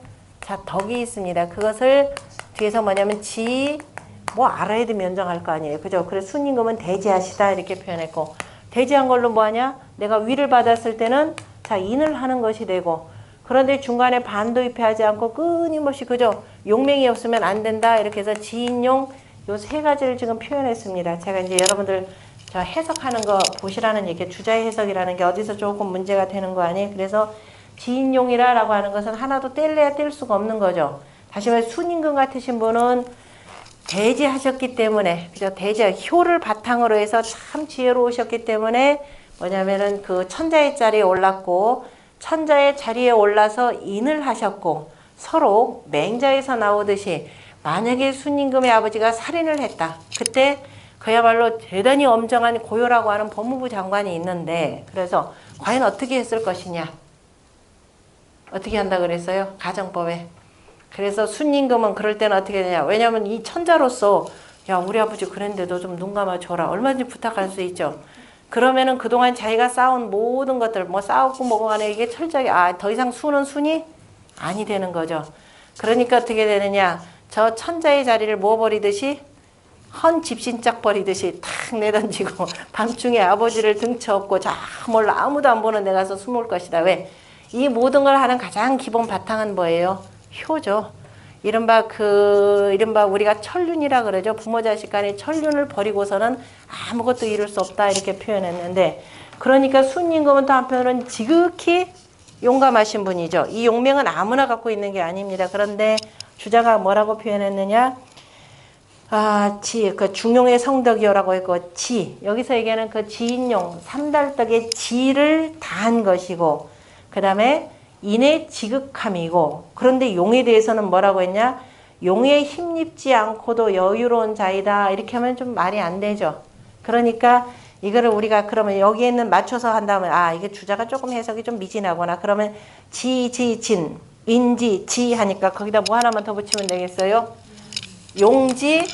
덕이 있습니다. 그것을 뒤에서 뭐냐면 알아야 돼 면정할 거 아니에요. 그죠? 그래서 순임금은 대지하시다 이렇게 표현했고 대지한 걸로 뭐하냐? 내가 위를 받았을 때는 인을 하는 것이 되고 그런데 중간에 반도 입회하지 않고 끊임없이 그죠? 용맹이 없으면 안 된다 이렇게 해서 지인용 요 3가지를 지금 표현했습니다. 제가 이제 여러분들 해석하는 거 보시라는 얘기 주자의 해석이라는 게 어디서 조금 문제가 되는 거 아니에요? 그래서 지인용이라고 하는 것은 하나도 뗄래야 뗄 수가 없는 거죠. 다시 말해 순임금 같으신 분은 대지하셨기 때문에 그죠? 효를 바탕으로 해서 참 지혜로우셨기 때문에 뭐냐면은 그 천자의 자리에 올랐고 천자의 자리에 올라서 인을 하셨고 서로 맹자에서 나오듯이 만약에 순임금의 아버지가 살인을 했다. 그때 그야말로 대단히 엄정한 고요라고 하는 법무부 장관이 있는데 그래서 과연 어떻게 했을 것이냐. 어떻게 한다 그랬어요? 가정법에. 그래서 순임금은 그럴 때는 어떻게 되냐. 왜냐하면 이 천자로서 야 우리 아버지 그랬는데도 좀 눈 감아줘라. 얼마든지 부탁할 수 있죠. 그러면은 그동안 자기가 쌓은 모든 것들 뭐 싸웠고 뭐고 간에 이게 철저하게 더 이상 순은 순이 아니 되는 거죠. 그러니까 어떻게 되느냐. 저 천자의 자리를 모아버리듯이 헌 집신짝 버리듯이 탁 내던지고 밤중에 아버지를 등쳐업고 자 몰라 아무도 안 보는 데 가서 숨을 것이다. 왜? 이 모든 걸 하는 가장 기본 바탕은 뭐예요? 효죠. 이른바 우리가 천륜이라 그러죠. 부모 자식 간의 천륜을 버리고서는 아무것도 이룰 수 없다 이렇게 표현했는데, 그러니까 순임금은 또 한편으로는 지극히 용감하신 분이죠. 이 용맹은 아무나 갖고 있는 게 아닙니다. 그런데 주자가 뭐라고 표현했느냐? 그 중용의 성덕이요라고 했고, 여기서 얘기하는 그 지인용, 삼달덕의 지를 다한 것이고, 그 다음에 인의 지극함이고, 그런데 용에 대해서는 뭐라고 했냐? 용에 힘입지 않고도 여유로운 자이다. 이렇게 하면 좀 말이 안 되죠. 그러니까 이거를 우리가 그러면 여기에는 맞춰서 한다면, 이게 주자가 조금 해석이 좀 미진하구나. 그러면 진, 인지, 지 하니까 거기다 뭐 하나만 더 붙이면 되겠어요? 용지,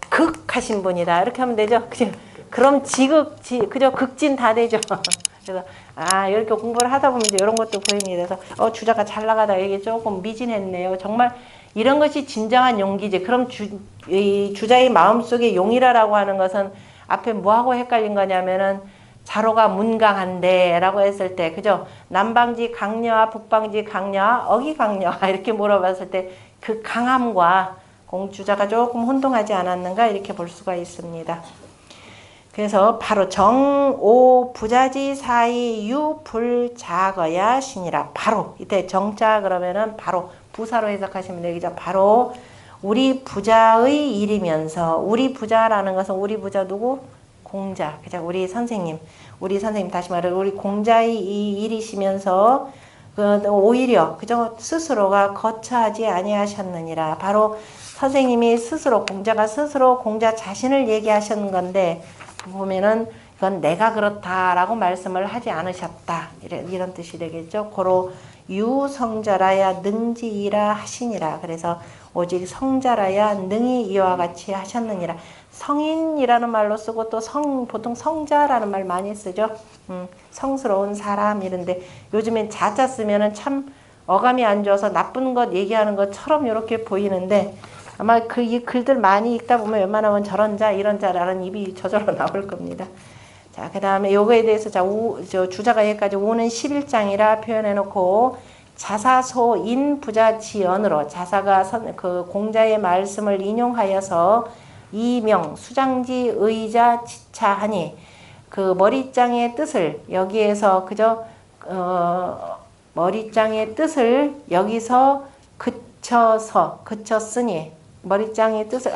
극 하신 분이다. 이렇게 하면 되죠. 그죠? 그럼 그죠? 극진 다 되죠. 그래서, 이렇게 공부를 하다 보면 이제 이런 것도 보입니다. 그래서, 주자가 잘 나가다 이게 조금 미진했네요. 정말 이런 것이 진정한 용기지. 그럼 이 주자의 마음속에 용이라고 하는 것은 앞에 뭐하고 헷갈린 거냐면은 자로가 문강한데 라고 했을 때, 그죠? 남방지 강녀와 북방지 강녀와 어기 강녀와 이렇게 물어봤을 때 그 강함과 공주자가 조금 혼동하지 않았는가 이렇게 볼 수가 있습니다. 그래서 바로 정오 부자지 사이 유불자거야 신이라. 바로 이때 정자 그러면은 바로 부사로 해석하시면 되겠죠. 바로 우리 부자의 일이면서, 우리 부자라는 것은 우리 부자 누구? 공자. 그죠? 우리 선생님 다시 말해 우리 공자의 이 일이시면서 오히려 그죠? 스스로가 거처하지 아니하셨느니라. 바로 선생님이 스스로 공자 자신을 얘기하셨는 건데, 보면은 이건 내가 그렇다라고 말씀을 하지 않으셨다. 이런 뜻이 되겠죠. 고로 유성자라야 능지이라 하시니라. 그래서 오직 성자라야 능히 이와 같이 하셨느니라. 성인이라는 말로 쓰고 또 보통 성자라는 말 많이 쓰죠. 성스러운 사람 이런데 요즘엔 자자 쓰면은 참 어감이 안 좋아서 나쁜 것 얘기하는 것처럼 이렇게 보이는데, 아마 이 글들 많이 읽다 보면 웬만하면 저런 자 이런 자라는 입이 저절로 나올 겁니다. 자, 그 다음에 요거에 대해서 주자가 여기까지 우는 11장이라 표현해 놓고, 자사소인 부자지연으로 자사가 그 공자의 말씀을 인용하여서 이명 수장지 의자 지차하니, 그 머리장의 뜻을 여기에서 그저 머리장의 뜻을 여기서 그쳤으니, 머리장의 뜻을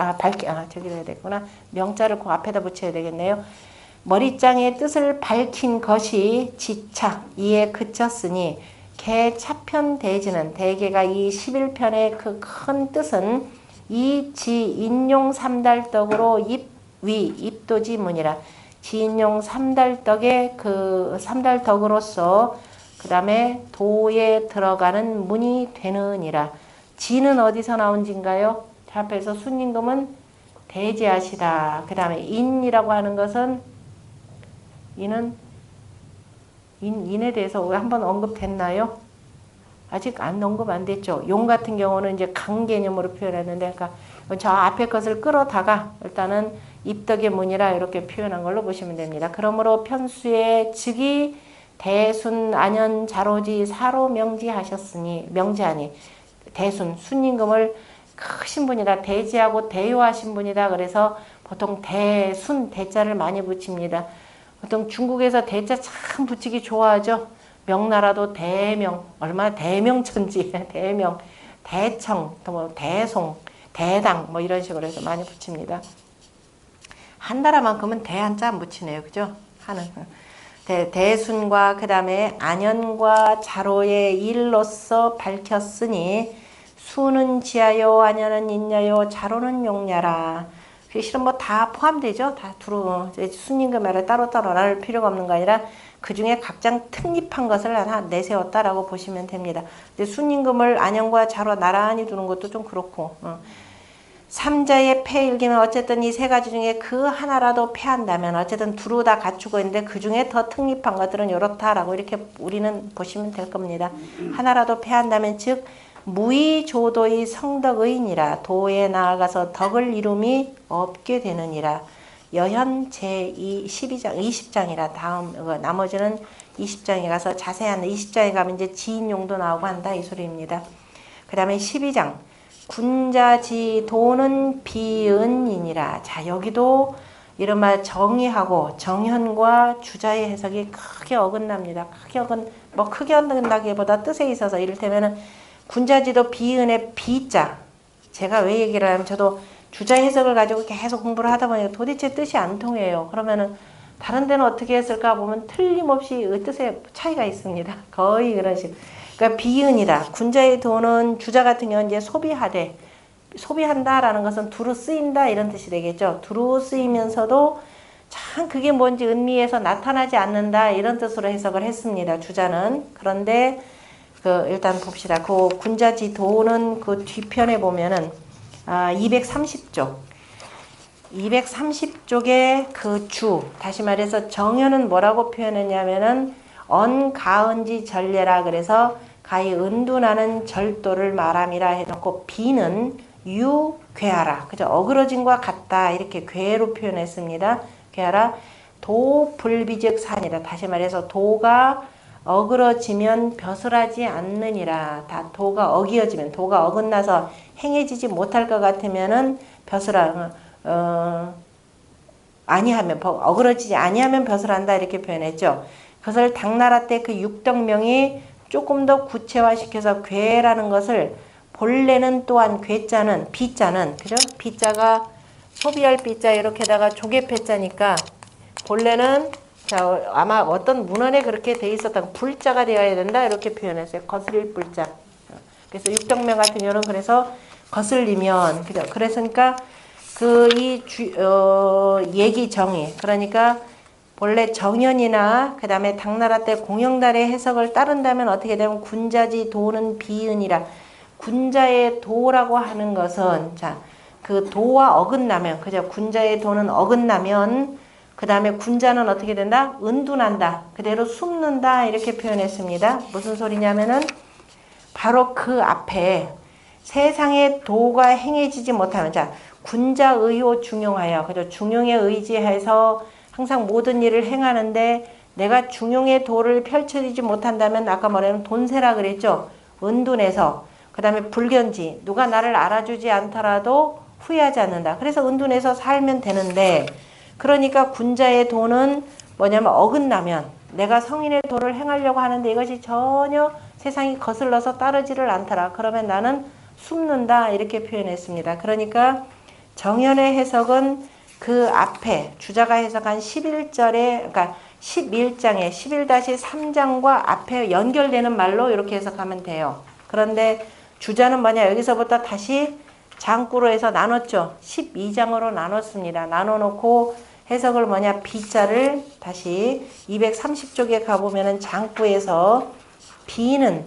저기 해야 되구나. 명자를 그 앞에다 붙여야 되겠네요. 머리장의 뜻을 밝힌 것이 지차, 이에 그쳤으니, 개 차편 대지는, 대개가 이 11편의 그 큰 뜻은 이 지인용 삼달덕으로 입도지문이라. 지인용 삼달덕의 그 삼달덕으로서 그 다음에 도에 들어가는 문이 되느니라. 지는 어디서 나온 지인가요? 앞에서 순임금은 대지하시다. 그 다음에 인이라고 하는 것은, 인에 대해서 한번 언급됐나요? 아직 언급 안 됐죠. 용 같은 경우는 이제 강 개념으로 표현했는데, 그러니까 저 앞에 것을 끌어다가 일단은 입덕의 문이라 이렇게 표현한 걸로 보시면 됩니다. 그러므로 편수의 즉이 대순 안연 자로지 사로 명지하니 순임금을 크신 분이다. 대지하고 대요하신 분이다. 그래서 보통 대순 대자를 많이 붙입니다. 보통 중국에서 대자 참 붙이기 좋아하죠. 명나라도 대명, 얼마나 대명천지, 대명, 대청, 또 뭐 대송, 대당 뭐 이런 식으로 해서 많이 붙입니다. 한나라만큼은 대 한자 안 붙이네요. 그죠? 하는. 대순과 그 다음에 안연과 자로의 일로서 밝혔으니, 수는 지하요, 안연은 인야요, 자로는 용야라. 실은 뭐 다 포함되죠. 다 두루 순임금을 따로따로 나눌 필요가 없는 거 아니라 그 중에 각장 특립한 것을 하나 내세웠다라고 보시면 됩니다. 근데 순임금을 안연과 자로 나란히 두는 것도 좀 그렇고, 삼자의 패일기는 어쨌든 이 세 가지 중에 그 하나라도 패한다면 어쨌든 두루 다 갖추고 있는데 그 중에 더 특립한 것들은 이렇다라고 이렇게 우리는 보시면 될 겁니다. 하나라도 패한다면 즉 무의조도의 성덕의니라. 도에 나아가서 덕을 이룸이 없게 되느니라. 여현 제12장 20장이라. 다음 나머지는 20장에 가서 자세한 20장에 가면 이제 지인용도 나오고 한다 이 소리입니다. 그 다음에 12장 군자지 도는 비은이니라. 자, 여기도 이른바 정의하고 정현과 주자의 해석이 크게 어긋납니다. 크게 어긋나기보다 뜻에 있어서 이를테면은 군자지도 비은의 비자. 제가 왜 얘기를 하면 저도 주자 해석을 가지고 계속 공부를 하다 보니까 도대체 뜻이 안 통해요. 그러면은 다른 데는 어떻게 했을까 보면 틀림없이 뜻의 차이가 있습니다. 거의 그런 식. 그러니까 비은이다. 군자의 도는 주자 같은 경우는 이제 소비한다라는 것은 두루 쓰인다 이런 뜻이 되겠죠. 두루 쓰이면서도 참 그게 뭔지 은미에서 나타나지 않는다 이런 뜻으로 해석을 했습니다. 주자는. 그런데 일단 봅시다. 그 군자지 도는 그 뒤편에 보면은 230쪽. 230쪽에 그 주, 다시 말해서 정현은 뭐라고 표현했냐면은 언가은지 전례라 그래서 가히 은둔하는 절도를 말함이라 해놓고 비는 유괴하라. 그죠? 어그러짐과 같다. 이렇게 괴로 표현했습니다. 괴하라. 도불비즉 산이다. 다시 말해서 도가 어그러지면 벼슬하지 않느니라. 다 도가 어기어지면, 도가 어긋나서 행해지지 못할 것 같으면은 어그러지지 아니하면 벼슬한다. 이렇게 표현했죠. 그것을 당나라 때 그 육덕명이 조금 더 구체화시켜서 괴라는 것을 본래는 또한 괴자는 비자는 그죠? 비자가 소비할 비자 이렇게다가 조개패자니까 본래는 자 아마 어떤 문헌에 그렇게 돼 있었던 불자가 되어야 된다 이렇게 표현했어요. 거슬릴 불자. 그래서 육덕명 같은 경우는 그래서 거슬리면 그죠? 그랬으니까 얘기 정의 그러니까 본래 정연이나 그 다음에 당나라 때 공영달의 해석을 따른다면 어떻게 되면 군자지 도는 비은이라. 군자의 도라고 하는 것은 그 도와 어긋나면 그죠? 군자의 도는 어긋나면 그 다음에 군자는 어떻게 된다? 은둔한다. 그대로 숨는다. 이렇게 표현했습니다. 무슨 소리냐면은 바로 그 앞에 세상의 도가 행해지지 못하면 군자의호 중용하여 그죠? 중용에 의지해서 항상 모든 일을 행하는데 내가 중용의 도를 펼쳐지지 못한다면 아까 말하는 돈세라 그랬죠. 은둔해서 그 다음에 불견지 누가 나를 알아주지 않더라도 후회하지 않는다. 그래서 은둔해서 살면 되는데 그러니까 군자의 도는 뭐냐면 어긋나면 내가 성인의 도를 행하려고 하는데 이것이 전혀 세상이 거슬러서 따르지를 않더라. 그러면 나는 숨는다 이렇게 표현했습니다. 그러니까 정연의 해석은 그 앞에 주자가 해석한 11절에 그러니까 11장에 11-3장과 앞에 연결되는 말로 이렇게 해석하면 돼요. 그런데 주자는 뭐냐 여기서부터 다시 장구로 해서 나눴죠. 12장으로 나눴습니다. 나눠놓고 해석을 뭐냐 비자를 다시 230쪽에 가보면은 장구에서 비는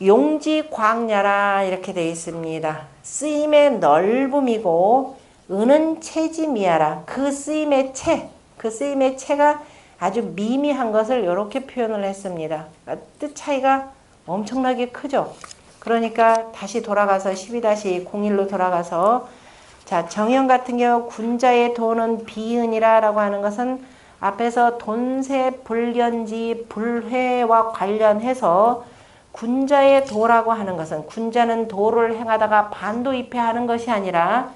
용지광야라 이렇게 되어 있습니다. 쓰임의 넓음이고 은은 체지미하라. 그 쓰임의 체가 아주 미미한 것을 이렇게 표현을 했습니다. 뜻 차이가 엄청나게 크죠. 그러니까 다시 돌아가서 12-01로 돌아가서 정형 같은 경우 군자의 도는 비은이라 라고 하는 것은 앞에서 돈세 불견지 불회와 관련해서 군자의 도라고 하는 것은 군자는 도를 행하다가 반도입해하는 것이 아니라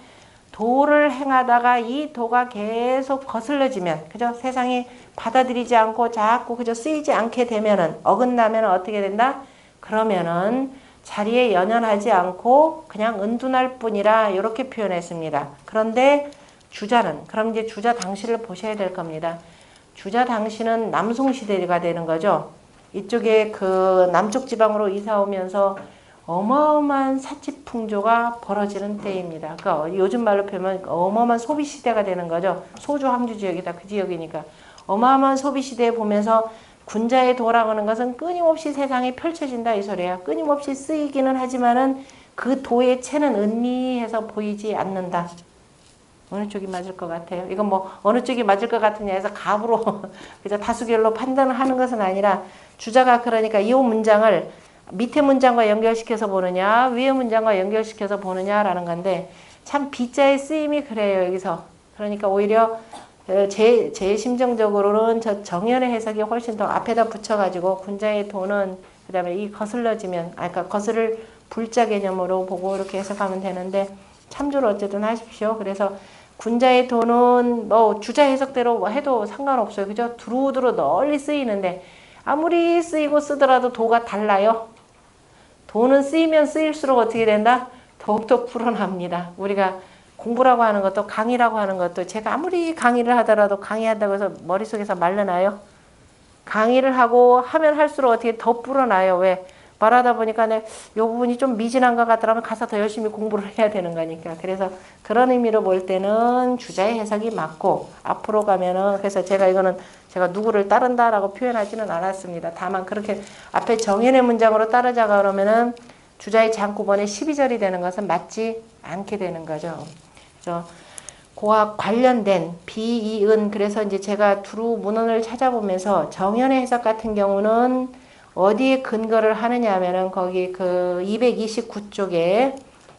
도를 행하다가 이 도가 계속 거슬러지면 그죠? 세상이 받아들이지 않고 자꾸 그저 쓰이지 않게 되면은 어긋나면 어떻게 된다? 그러면은 자리에 연연하지 않고 그냥 은둔할 뿐이라 이렇게 표현했습니다. 그런데 주자는 그럼 이제 주자 당시를 보셔야 될 겁니다. 주자 당시는 남송시대가 되는 거죠. 이쪽에 그 남쪽 지방으로 이사 오면서 어마어마한 사치풍조가 벌어지는 때입니다. 그러니까 요즘 말로 표현하면 어마어마한 소비시대가 되는 거죠. 소주 항주 지역이다. 그 지역이니까. 어마어마한 소비시대에 보면서 군자의 도라는 것은 끊임없이 세상에 펼쳐진다 이 소리야. 끊임없이 쓰이기는 하지만은 그 도의 체는 은미해서 보이지 않는다. 어느 쪽이 맞을 것 같아요? 이건 뭐 어느 쪽이 맞을 것 같으냐 해서 갑으로 그저 다수결로 판단을 하는 것은 아니라 주자가 그러니까 이 문장을 밑에 문장과 연결시켜서 보느냐 위에 문장과 연결시켜서 보느냐라는 건데 참 비자의 쓰임이 그래요 여기서. 그러니까 오히려 제 심정적으로는 저 정연의 해석이 훨씬 더 앞에다 붙여가지고 군자의 도는 그 다음에 이 거슬러지면 그러니까 거슬을 불자 개념으로 보고 이렇게 해석하면 되는데 참조를 어쨌든 하십시오. 그래서 군자의 도는 뭐 주자 해석대로 뭐 해도 상관없어요. 그죠? 두루두루 널리 쓰이는데 아무리 쓰이고 쓰더라도 도가 달라요. 도는 쓰이면 쓰일수록 어떻게 된다? 더욱더 불어납니다. 우리가 공부라고 하는 것도 강의라고 하는 것도 제가 아무리 강의를 하더라도 강의한다고 해서 머릿속에서 말려나요? 강의를 하고 하면 할수록 어떻게 더 불어나요? 왜? 말하다 보니까 이 부분이 좀 미진한 것 같더라면 가서 더 열심히 공부를 해야 되는 거니까. 그래서 그런 의미로 볼 때는 주자의 해석이 맞고 앞으로 가면은 그래서 제가 이거는 제가 누구를 따른다라고 표현하지는 않았습니다. 다만 그렇게 앞에 정연의 문장으로 따르자가 그러면은 주자의 장구번에 12절이 되는 것은 맞지 않게 되는 거죠. 그래서 고와 관련된 비이은 그래서 이제 제가 두루 문헌을 찾아보면서 정연의 해석 같은 경우는 어디에 근거를 하느냐 하면은 거기 그 229쪽에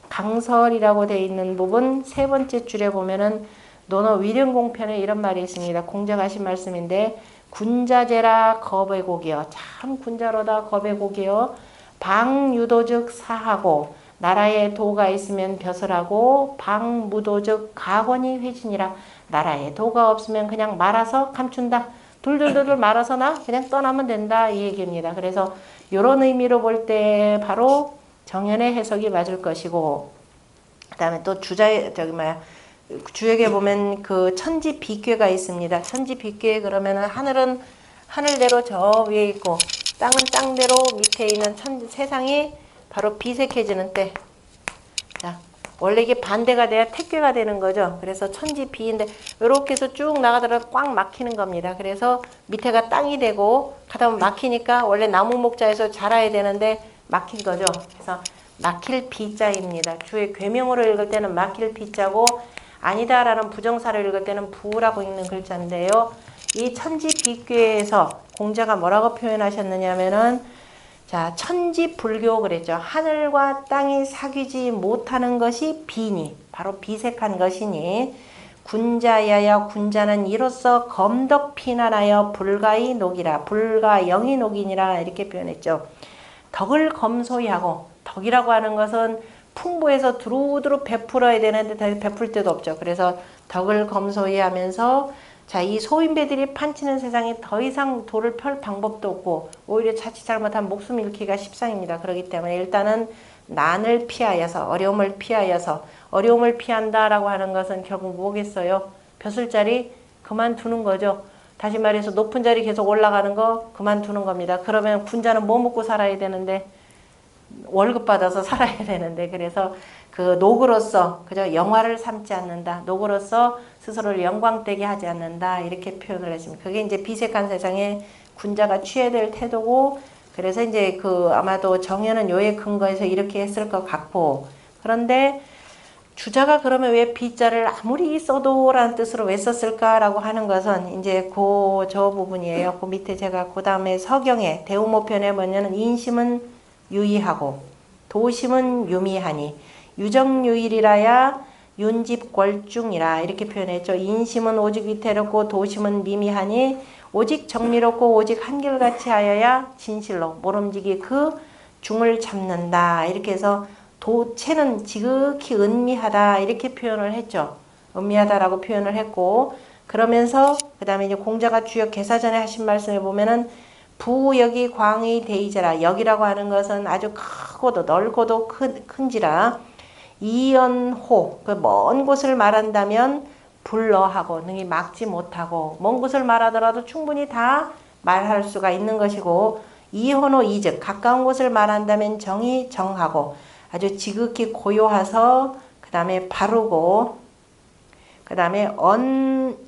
강설이라고 되어 있는 부분 세 번째 줄에 보면은 논어 위령공편에 이런 말이 있습니다. 공자가 하신 말씀인데 군자제라 겁의곡이여 참 군자로다 겁의곡이여 방유도즉 사하고 나라에 도가 있으면 벼슬하고 방무도즉 가권이 회진이라 나라에 도가 없으면 그냥 말아서 감춘다. 둘둘둘 말아서 나 그냥 떠나면 된다 이 얘기입니다. 그래서 이런 의미로 볼 때 바로 정연의 해석이 맞을 것이고 그 다음에 또 주역에 보면 그 천지 비괴가 있습니다. 천지 비괴 그러면은 하늘은 하늘대로 저 위에 있고 땅은 땅대로 밑에 있는 세상이 바로 비색해지는 때. 자, 원래 이게 반대가 돼야 택괴가 되는 거죠. 그래서 천지 비인데 이렇게 해서 쭉 나가더라도 꽉 막히는 겁니다. 그래서 밑에가 땅이 되고 가다 보면 막히니까 원래 나무 목자에서 자라야 되는데 막힌 거죠. 그래서 막힐 비자입니다. 주의 괴명으로 읽을 때는 막힐 비자고 아니다라는 부정사를 읽을 때는 부라고 읽는 글자인데요. 이 천지 비괴에서 공자가 뭐라고 표현하셨느냐면은 자, 천지 불교 그랬죠. 하늘과 땅이 사귀지 못하는 것이 비니, 바로 비색한 것이니 군자야여 군자는 이로써 검덕 피난하여 불가이 녹이라 불가영이 녹이니라 이렇게 표현했죠. 덕을 검소히 하고 덕이라고 하는 것은 풍부해서 두루두루 베풀어야 되는데 베풀 데도 없죠. 그래서 덕을 검소히 하면서 자, 이 소인배들이 판치는 세상에 더 이상 도를 펼 방법도 없고 오히려 자칫 잘못하면 목숨 잃기가 십상입니다. 그렇기 때문에 일단은 난을 피하여서 어려움을 피하여서 어려움을 피한다라고 하는 것은 결국 뭐겠어요? 벼슬자리 그만두는 거죠. 다시 말해서 높은 자리 계속 올라가는 거 그만두는 겁니다. 그러면 군자는 뭐 먹고 살아야 되는데 월급 받아서 살아야 되는데 그래서 그 녹으로서 그저 영화를 삼지 않는다. 녹으로서 스스로를 영광되게 하지 않는다. 이렇게 표현을 했습니다. 그게 이제 비색한 세상에 군자가 취해야 될 태도고 그래서 이제 그 아마도 정연은 요에 근거해서 이렇게 했을 것 같고 그런데 주자가 그러면 왜 비자를 아무리 써도 라는 뜻으로 왜 썼을까라고 하는 것은 이제 저 부분이에요. 그 밑에 제가 그 다음에 서경에 대우모편에 보면은 인심은 유의하고 도심은 유미하니 유정유일이라야 윤집궐중이라 이렇게 표현했죠. 인심은 오직 위태롭고 도심은 미미하니 오직 정미롭고 오직 한결같이 하여야 진실로 모름지기 그 중을 잡는다. 이렇게 해서 도체는 지극히 은미하다 이렇게 표현을 했죠. 은미하다라고 표현을 했고 그러면서 그 다음에 이제 공자가 주역 개사전에 하신 말씀을 보면은 부역이 광의 대이제라 역이라고 하는 것은 아주 크고도 넓고도 큰지라 이연호 그 먼 곳을 말한다면 불러하고 능히 막지 못하고 먼 곳을 말하더라도 충분히 다 말할 수가 있는 것이고 이혼호 이즉 가까운 곳을 말한다면 정이 정하고 아주 지극히 고요해서 그 다음에 바르고 그 다음에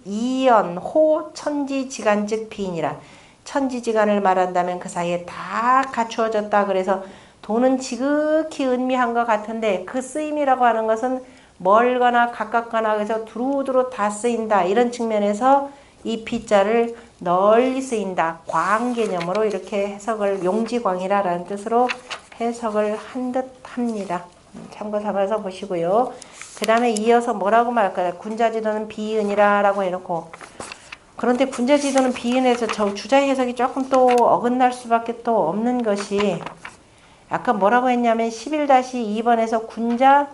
이연호 천지지간즉 비인이라 천지지간을 말한다면 그 사이에 다 갖추어졌다. 그래서 도는 지극히 은미한 것 같은데 그 쓰임이라고 하는 것은 멀거나 가깝거나 그래서 두루두루 다 쓰인다. 이런 측면에서 이 비자를 널리 쓰인다. 광 개념으로 이렇게 해석을 용지광이라는 뜻으로 해석을 한 듯 합니다. 참고 삼아서 보시고요. 그 다음에 이어서 뭐라고 말할까요? 군자지도는 비은이라 라고 해놓고 그런데 군자지도는 비은에서 저 주자의 해석이 조금 또 어긋날 수밖에 또 없는 것이 아까 뭐라고 했냐면 11-2번에서 군자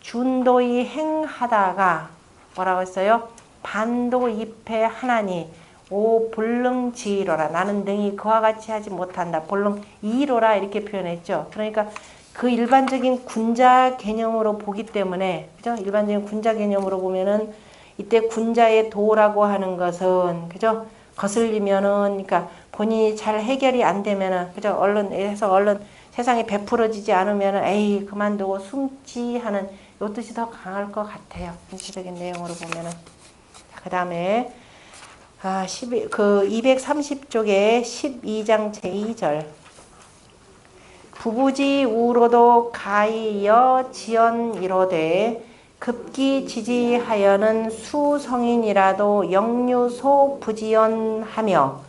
준도이 행하다가 뭐라고 했어요? 반도 입해 하나니 오 볼릉지이로라. 나는 능히 그와 같이 하지 못한다. 볼릉이로라 이렇게 표현했죠. 그러니까 그 일반적인 군자 개념으로 보기 때문에, 그죠? 일반적인 군자 개념으로 보면은 이때 군자의 도라고 하는 것은, 그죠? 거슬리면은, 그러니까 본인이 잘 해결이 안 되면은, 그죠? 얼른 세상에 베풀어지지 않으면은, 에이, 그만두고 숨지 하는 요 뜻이 더 강할 것 같아요. 전체적인 내용으로 보면은. 그 다음에, 230쪽에 12장 제2절. 부부지 우로도 가이여 지연 이로되 급기 지지하여는 수성인이라도 영유소 부지연하며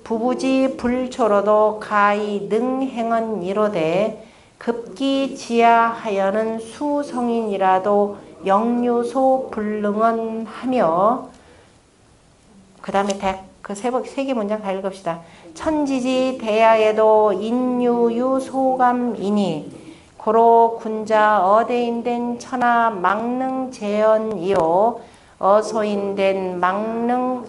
부부지 불초로도 가이 능행은 이로되 급기 지하하여는 수성인이라도 영유소 불능은 하며 그 다음에 그 세 개 문장 다 읽읍시다. 천지지 대야에도 인유유 소감이니 고로 군자 어대인된 천하 망능 재언이요 어소인된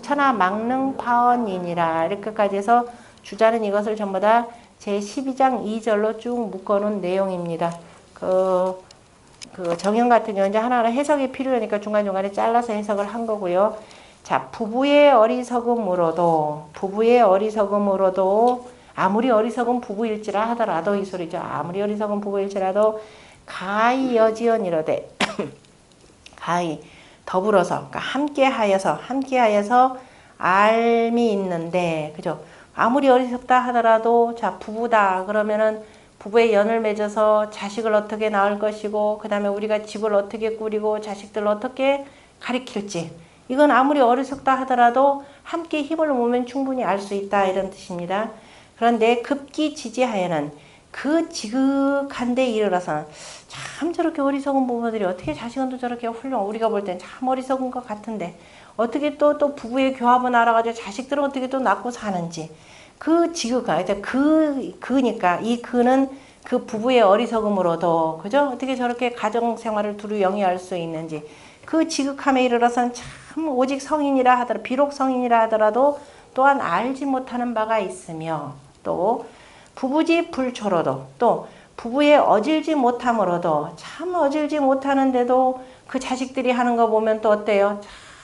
천하 망능 파언이니라. 이렇게까지 해서 주자는 이것을 전부 다 제12장 2절로 쭉 묶어놓은 내용입니다. 그 정형 같은 경우는 이제 하나하나 해석이 필요하니까 중간중간에 잘라서 해석을 한 거고요. 자, 부부의 어리석음으로도 아무리 어리석은 부부일지라 하더라도 이 소리죠. 아무리 어리석은 부부일지라도 가히 여지언이로되 가히 더불어서 그러니까 함께하여서 알미 있는데 그죠? 아무리 어리석다 하더라도 자 부부다 그러면은 부부의 연을 맺어서 자식을 어떻게 낳을 것이고 그 다음에 우리가 집을 어떻게 꾸리고 자식들을 어떻게 가리킬지 이건 아무리 어리석다 하더라도 함께 힘을 모으면 충분히 알 수 있다 이런 뜻입니다. 그런데 급기 지지하여는 그 지극한 데 이르러서는 참 저렇게 어리석은 부부들이 어떻게 자식은 저렇게 우리가 볼 땐 참 어리석은 것 같은데 어떻게 또 부부의 교합은 알아가지고 자식들은 어떻게 또 낳고 사는지 그 지극한 그니까 이 그는 그 부부의 어리석음으로도 그죠? 어떻게 저렇게 가정 생활을 두루 영위할 수 있는지 그 지극함에 이르러서는 참 오직 성인이라 하더라도 비록 성인이라 하더라도 또한 알지 못하는 바가 있으며 또 부부지 불초로도 또 부부의 어질지 못함으로도 참 어질지 못하는데도 그 자식들이 하는 거 보면 또 어때요?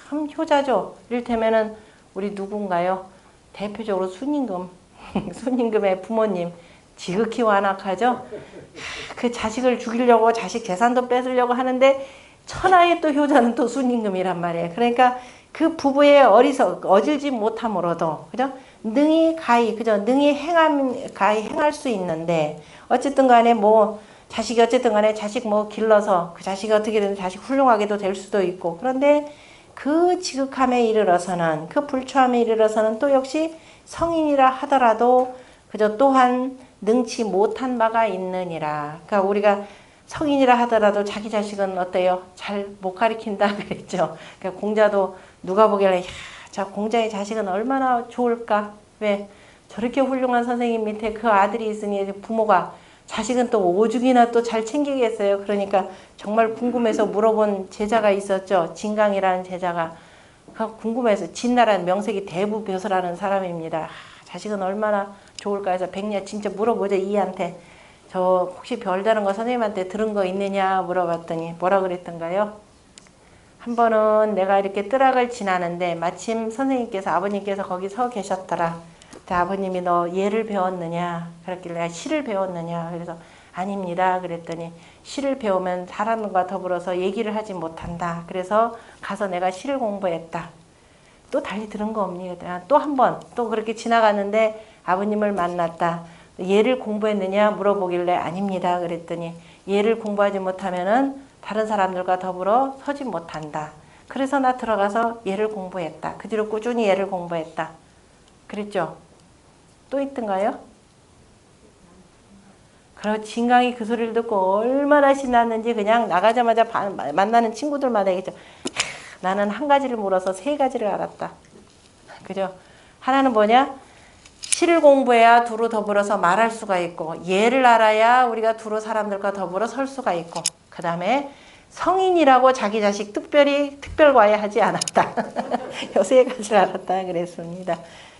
참 효자죠. 이를테면은 우리 누군가요? 대표적으로 순임금의 부모님 지극히 완악하죠. 그 자식을 죽이려고 자식 재산도 뺏으려고 하는데 천하의 또 효자는 또 순임금이란 말이에요. 그러니까 그 부부의 어질지 못함으로도 그죠? 능히 행할 수 있는데 어쨌든 간에 자식이 어쨌든 간에 자식 길러서 그 자식이 어떻게든 자식 훌륭하게도 될 수도 있고 그런데 그 지극함에 이르러서는 그 불초함에 이르러서는 또 역시 성인이라 하더라도 그저 또한 능치 못한 바가 있느니라. 그러니까 우리가 성인이라 하더라도 자기 자식은 어때요? 잘 못 가리킨다 그랬죠. 그러니까 공자도 누가 보길래 저 공자의 자식은 얼마나 좋을까? 왜? 저렇게 훌륭한 선생님 밑에 그 아들이 있으니 부모가 자식은 또 오죽이나 또 잘 챙기겠어요. 그러니까 정말 궁금해서 물어본 제자가 있었죠. 진강이라는 제자가. 궁금해서 진나라는 명색이 대부벼서라는 사람입니다. 자식은 얼마나 좋을까 해서 백냐 진짜 물어보죠. 이한테. 저 혹시 별다른 거 선생님한테 들은 거 있느냐 물어봤더니 뭐라 그랬던가요? 한 번은 내가 이렇게 뜰악을 지나는데 마침 선생님께서 아버님께서 거기 서 계셨더라. 아버님이 너 예를 배웠느냐 그랬길래 시를 배웠느냐 그래서 아닙니다 그랬더니 시를 배우면 사람과 더불어서 얘기를 하지 못한다. 그래서 가서 내가 시를 공부했다. 또 달리 들은 거 없니? 또 한 번 또 그렇게 지나갔는데 아버님을 만났다. 예를 공부했느냐 물어보길래 아닙니다 그랬더니 예를 공부하지 못하면은 다른 사람들과 더불어 서지 못한다. 그래서 나 들어가서 예를 공부했다. 그 뒤로 꾸준히 예를 공부했다. 그랬죠? 또 있던가요? 그리고 진강이 그 소리를 듣고 얼마나 신났는지 그냥 나가자마자 만나는 친구들마다 얘기했죠. 나는 한 가지를 물어서 세 가지를 알았다. 그죠? 하나는 뭐냐? 시를 공부해야 두루 더불어서 말할 수가 있고 예를 알아야 우리가 두루 사람들과 더불어 설 수가 있고 그 다음에 성인이라고 자기 자식 특별히 특별과외하지 않았다. 요 세 가지를 알았다 그랬습니다.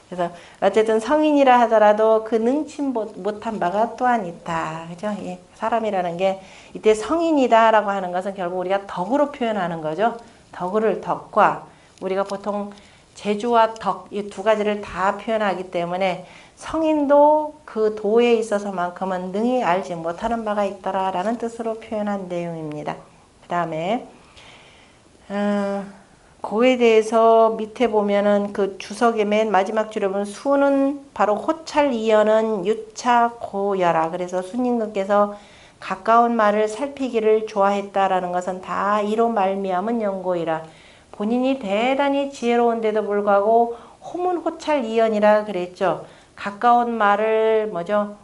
그래서 어쨌든 성인이라 하더라도 그 능치 못한 바가 또한 있다. 그죠? 예. 사람이라는 게 이때 성인이다라고 하는 것은 결국 우리가 덕으로 표현하는 거죠. 덕과 우리가 보통 재주와 덕 이 두 가지를 다 표현하기 때문에 성인도 그 도에 있어서만큼은 능히 알지 못하는 바가 있더라라는 뜻으로 표현한 내용입니다. 그 다음에 그에 대해서 밑에 보면은 그 주석의 맨 마지막 줄에 보면 수는 바로 호찰이여는 유차 고여라. 그래서 순임금께서 가까운 말을 살피기를 좋아했다라는 것은 다 이로 말미암은 연고이라. 본인이 대단히 지혜로운데도 불구하고 호문호찰이연이라 그랬죠. 가까운 말을 뭐죠?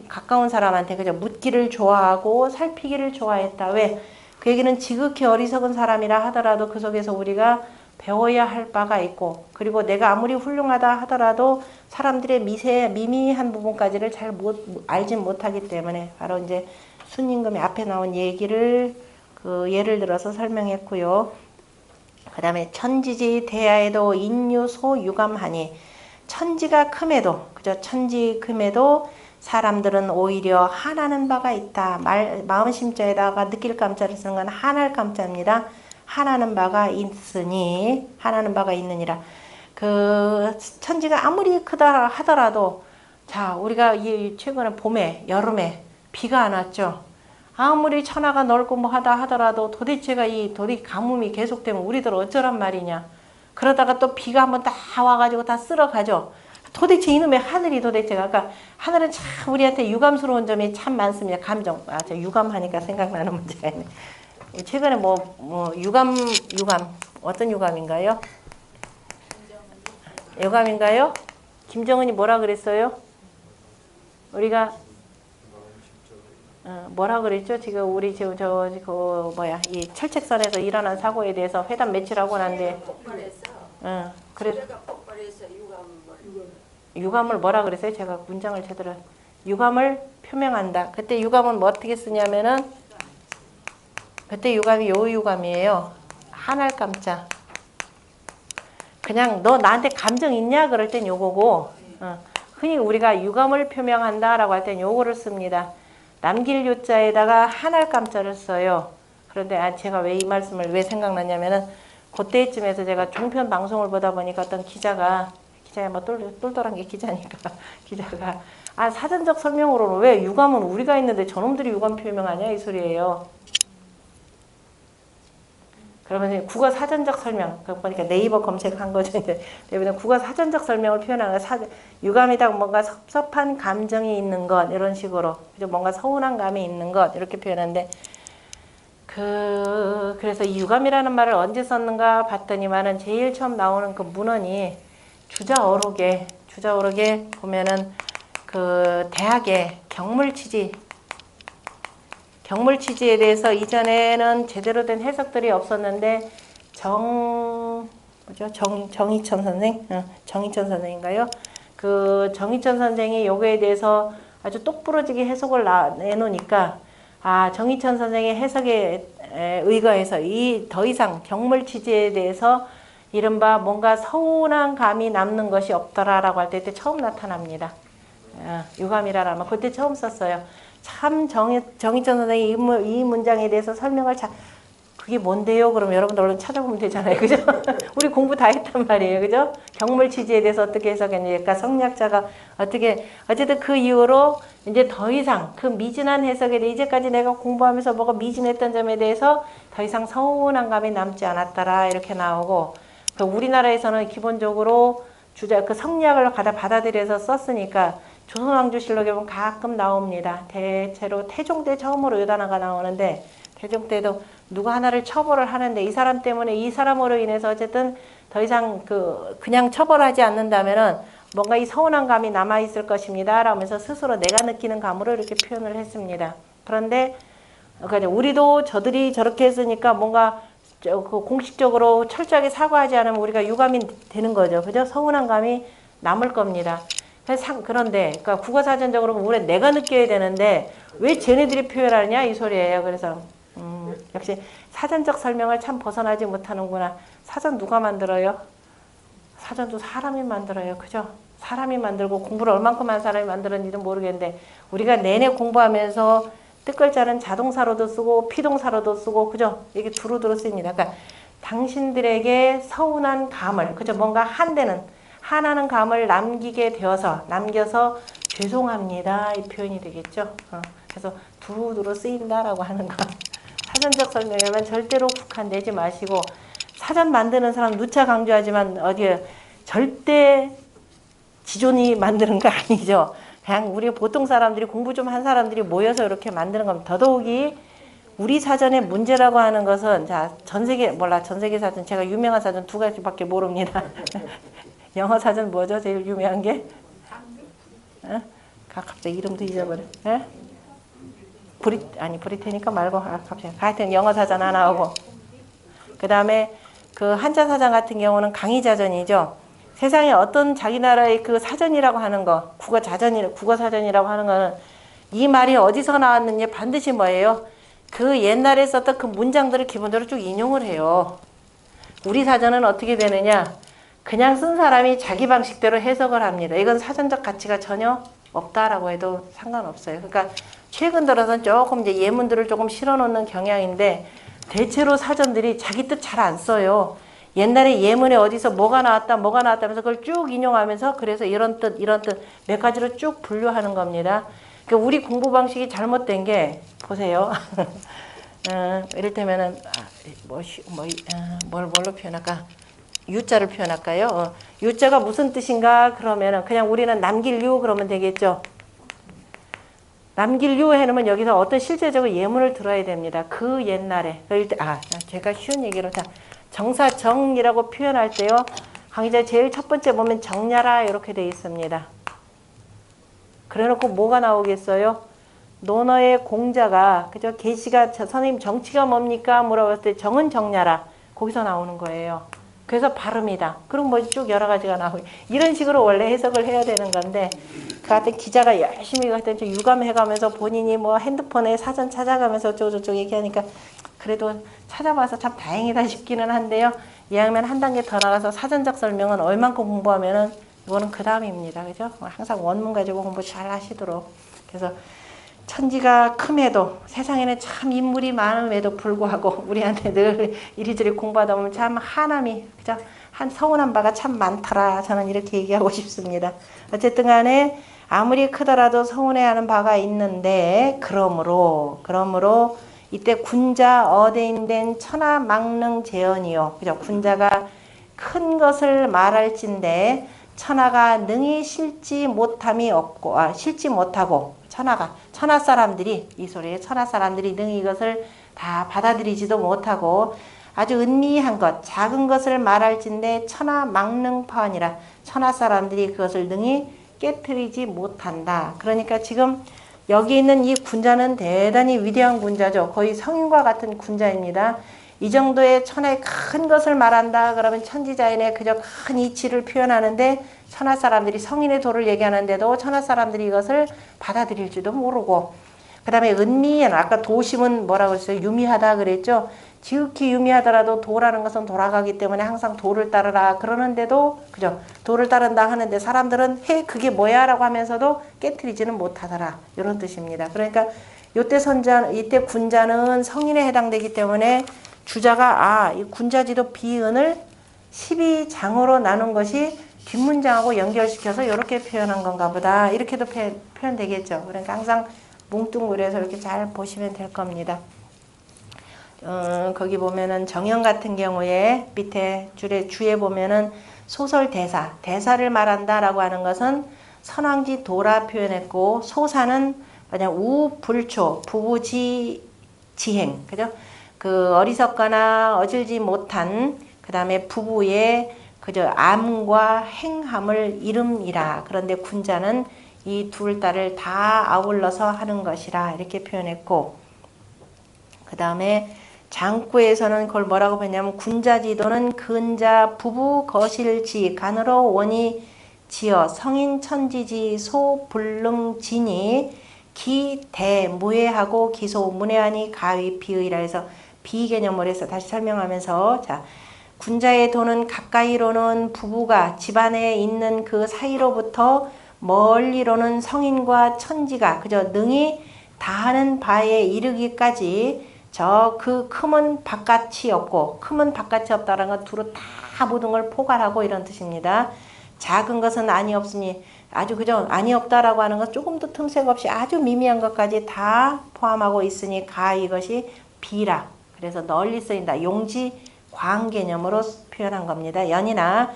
가까운 사람한테 그죠? 묻기를 좋아하고 살피기를 좋아했다. 왜? 그 얘기는 지극히 어리석은 사람이라 하더라도 그 속에서 우리가 배워야 할 바가 있고 그리고 내가 아무리 훌륭하다 하더라도 사람들의 미미한 부분까지를 잘 알지 못하기 때문에 바로 이제 순임금의 앞에 나온 얘기를 그 예를 들어서 설명했고요. 그 다음에 천지지 대하에도 인유소 유감하니 천지가 큼에도 그죠? 천지 큼에도 사람들은 오히려 한하는 바가 있다. 마음 심자에다가 느낄 감자를 쓰는 건 한할 감자입니다. 한하는 바가 있으니 한하는 바가 있느니라. 그 천지가 아무리 크다 하더라도 자 우리가 이 최근에 봄에 여름에 비가 안 왔죠. 아무리 천하가 넓고 뭐 하다 하더라도 도대체가 이 가뭄이 계속되면 우리들 어쩌란 말이냐. 그러다가 또 비가 한번 딱 와가지고 다 쓸어가죠. 도대체 이놈의 하늘이 도대체가 그러니까 하늘은 참 우리한테 유감스러운 점이 참 많습니다. 감정. 저 유감하니까 생각나는 문제가 있네. 최근에 유감 어떤 유감인가요? 유감인가요? 김정은이 뭐라 그랬어요? 우리가 뭐라 그랬죠? 지금 우리 지금 이 철책선에서 일어난 사고에 대해서 회담 며칠 하고 난데 그래 유감을 뭐라 그랬어요? 제가 문장을 제대로 유감을 표명한다. 그때 유감은 뭐 어떻게 쓰냐면은 그때 유감이 요 유감이에요. 한알 깜짝. 그냥 너 나한테 감정 있냐? 그럴 땐 요거고 흔히 우리가 유감을 표명한다라고 할 땐 요거를 씁니다. 남길 요자에다가 한알 깜짝을 써요. 그런데 제가 왜 이 말씀을 왜 생각났냐면은 그때쯤에서 제가 종편 방송을 보다 보니까 어떤 기자가 뭐 똘똘한 게 기자니까 기자가 사전적 설명으로는 왜 유감은 우리가 있는데 저놈들이 유감 표명하냐 이 소리예요. 그러면 국어 사전적 설명, 보니까 네이버 검색한 거죠. 이제 국어 사전적 설명을 표현하는 유감이다 뭔가 섭섭한 감정이 있는 것 이런 식으로 뭔가 서운한 감이 있는 것 이렇게 표현하는데 그래서 이 유감이라는 말을 언제 썼는가 봤더니만은 제일 처음 나오는 그 문헌이 주자어록에 보면은 그 대학의 경물치지에 대해서 이전에는 제대로 된 해석들이 없었는데 정희천 선생? 정희천 선생인가요? 그 정희천 선생이 요거에 대해서 아주 똑부러지게 해석을 내놓으니까 정희천 선생의 해석에 의거해서 더 이상 경물치지에 대해서 이른바 뭔가 서운한 감이 남는 것이 없더라라고 할 때 처음 나타납니다. 유감이라면 그때 처음 썼어요. 참 정희천 선생이 이 문장에 대해서 설명을 그게 뭔데요? 그럼 여러분들 얼른 찾아보면 되잖아요. 그죠? 우리 공부 다 했단 말이에요. 그죠? 경물치지에 대해서 어떻게 해석했는지, 그러니까 성리학자가 어쨌든 그 이후로 이제 더 이상 그 미진한 해석에 대해 이제까지 내가 공부하면서 뭐가 미진했던 점에 대해서 더 이상 서운한 감이 남지 않았더라. 이렇게 나오고, 우리나라에서는 기본적으로 그 성리학을 받아들여서 썼으니까 조선왕조실록에 보면 가끔 나옵니다. 대체로 태종 때 처음으로 요단화가 나오는데 태종 때도 누구 하나를 처벌을 하는데 이 사람 때문에 이 사람으로 인해서 어쨌든 더 이상 그냥 처벌하지 않는다면은 뭔가 이 서운한 감이 남아있을 것입니다. 라면서 스스로 내가 느끼는 감으로 이렇게 표현을 했습니다. 그런데 우리도 저들이 저렇게 했으니까 뭔가 공식적으로 철저하게 사과하지 않으면 우리가 유감이 되는 거죠. 그죠? 서운한 감이 남을 겁니다. 그런데 그러니까 국어사전적으로 우리 내가 느껴야 되는데 왜 쟤네들이 표현하느냐 이 소리예요. 그래서 역시 사전적 설명을 참 벗어나지 못하는구나. 사전 누가 만들어요? 사전도 사람이 만들어요. 그죠? 사람이 만들고 공부를 얼만큼 한 사람이 만들었는지도 모르겠는데 우리가 내내 공부하면서 뜻글자는 자동사로도 쓰고 피동사로도 쓰고 그죠? 이게 두루두루 씁니다. 그러니까 당신들에게 서운한 감을 그죠? 뭔가 한하는 감을 남겨서 죄송합니다. 이 표현이 되겠죠. 그래서 두루두루 쓰인다라고 하는 거. 사전적 설명에만 절대로 국한되지 마시고 사전 만드는 사람 누차 강조하지만 어디에 절대 지존이 만드는 거 아니죠. 그냥 우리 보통 사람들이 공부 좀 한 사람들이 모여서 이렇게 만드는 겁니다. 더더욱이 우리 사전의 문제라고 하는 것은 자 전세계 사전 제가 유명한 사전 두 가지밖에 모릅니다. 영어 사전 뭐죠? 제일 유명한 게? 어? 갑자기 이름도 잊어버려. 에? 브리테니까 말고 갑자기 하여튼 영어 사전 하나 오고 그 다음에 그 한자 사전 같은 경우는 강의자전이죠. 세상에 어떤 자기 나라의 그 사전이라고 하는 거 국어 사전이라고 하는 거는 이 말이 어디서 나왔는지 반드시 뭐예요? 그 옛날에 썼던 그 문장들을 기본적으로 쭉 인용을 해요. 우리 사전은 어떻게 되느냐? 그냥 쓴 사람이 자기 방식대로 해석을 합니다. 이건 사전적 가치가 전혀 없다라고 해도 상관없어요. 그러니까 최근 들어서는 조금 이제 예문들을 조금 실어놓는 경향인데 대체로 사전들이 자기 뜻 잘 안 써요. 옛날에 예문에 어디서 뭐가 나왔다 하면서 그걸 쭉 인용하면서 그래서 이런 뜻 몇 가지로 쭉 분류하는 겁니다. 그러니까 우리 공부 방식이 잘못된 게 보세요. 이를테면은 뭘로 표현할까? 유자를 표현할까요? 유자가 무슨 뜻인가? 그러면은 그냥 우리는 남길 유 그러면 되겠죠. 남길 유 해놓으면 여기서 어떤 실제적인 예문을 들어야 됩니다. 그 옛날에 제가 쉬운 얘기로 정사정이라고 표현할 때요. 강의자 제일 첫 번째 보면 정야라 이렇게 되어 있습니다. 그래놓고 뭐가 나오겠어요? 논어의 공자가 그죠? 계시가 선생님 정치가 뭡니까? 물어봤을 때 정은 정야라 거기서 나오는 거예요. 그래서 발음이다. 그럼 뭐 쭉 여러 가지가 나오고 이런 식으로 원래 해석을 해야 되는 건데 그 하여튼 기자가 열심히 하여튼 유감해가면서 본인이 뭐 핸드폰에 사전 찾아가면서 어쩌고저쩌고 얘기하니까 그래도 찾아봐서 참 다행이다 싶기는 한데요. 2학년 한 단계 더 나가서 사전적 설명은 얼만큼 공부하면은 이거는 그 다음입니다. 그죠? 항상 원문 가지고 공부 잘 하시도록. 그래서 천지가 큼에도 세상에는 참 인물이 많음에도 불구하고 우리한테 늘 이리저리 공부하다 보면 참 한함이 그죠? 한 서운한 바가 참 많더라. 저는 이렇게 얘기하고 싶습니다. 어쨌든 간에 아무리 크더라도 서운해하는 바가 있는데 그러므로 이때 군자 어대인된 천하망릉 재언이요. 그죠? 군자가 큰 것을 말할진데 천하가 능히 실지 못하고 천하 사람들이 이 소리에 천하 사람들이 능히 이것을 다 받아들이지도 못하고 아주 은미한 것 작은 것을 말할진데 천하망릉파원이라 천하 사람들이 그것을 능히 깨트리지 못한다. 그러니까 지금 여기 있는 이 군자는 대단히 위대한 군자죠. 거의 성인과 같은 군자입니다. 이 정도의 천하의 큰 것을 말한다 그러면 천지자연의 그저 큰 이치를 표현하는데 천하 사람들이 성인의 도를 얘기하는데도 천하 사람들이 이것을 받아들일지도 모르고 그 다음에 은미한 아까 도심은 뭐라고 했어요? 유미하다 그랬죠. 지극히 유미하더라도 도라는 것은 돌아가기 때문에 항상 도를 따르라 그러는데도 그죠? 도를 따른다 하는데 사람들은 그게 뭐야 라고 하면서도 깨트리지는 못하더라 이런 뜻입니다. 그러니까 이때 군자는 성인에 해당되기 때문에 주자가 이 군자지도 비은을 12장으로 나눈 것이 뒷문장하고 연결시켜서 이렇게 표현한 건가 보다. 이렇게도 표현되겠죠. 그러니까 항상 뭉뚱그려서 이렇게 잘 보시면 될 겁니다. 거기 보면은 정형 같은 경우에 밑에 주에 보면은 소설 대사를 말한다라고 하는 것은 선왕지 도라 표현했고 소사는 그냥 우불초 부부지행 그죠? 그 어리석거나 어질지 못한 그 다음에 부부의 그저 암과 행함을 이름이라. 그런데 군자는 이 둘 딸을 다 아울러서 하는 것이라 이렇게 표현했고 그 다음에 장구에서는 그걸 뭐라고 표현하냐면 군자지도는 근자 부부 거실지 간으로 원이 지어 성인 천지지 소불능진이 기대무해하고 기소문외하니 가위 비의라 해서 비개념을 해서 다시 설명하면서 자 군자의 도는 가까이로는 부부가 집안에 있는 그 사이로부터 멀리로는 성인과 천지가 그저 능히 다하는 바에 이르기까지 저 그 금은 바깥이 없고 금은 바깥이 없다는 건 두루 다 모든 걸 포괄하고 이런 뜻입니다. 작은 것은 아니 없으니 아주 그저 아니 없다라고 하는 것 조금도 틈색 없이 아주 미미한 것까지 다 포함하고 있으니까 이것이 비라. 그래서 널리 쓰인다. 용지 광 개념으로 표현한 겁니다. 연이나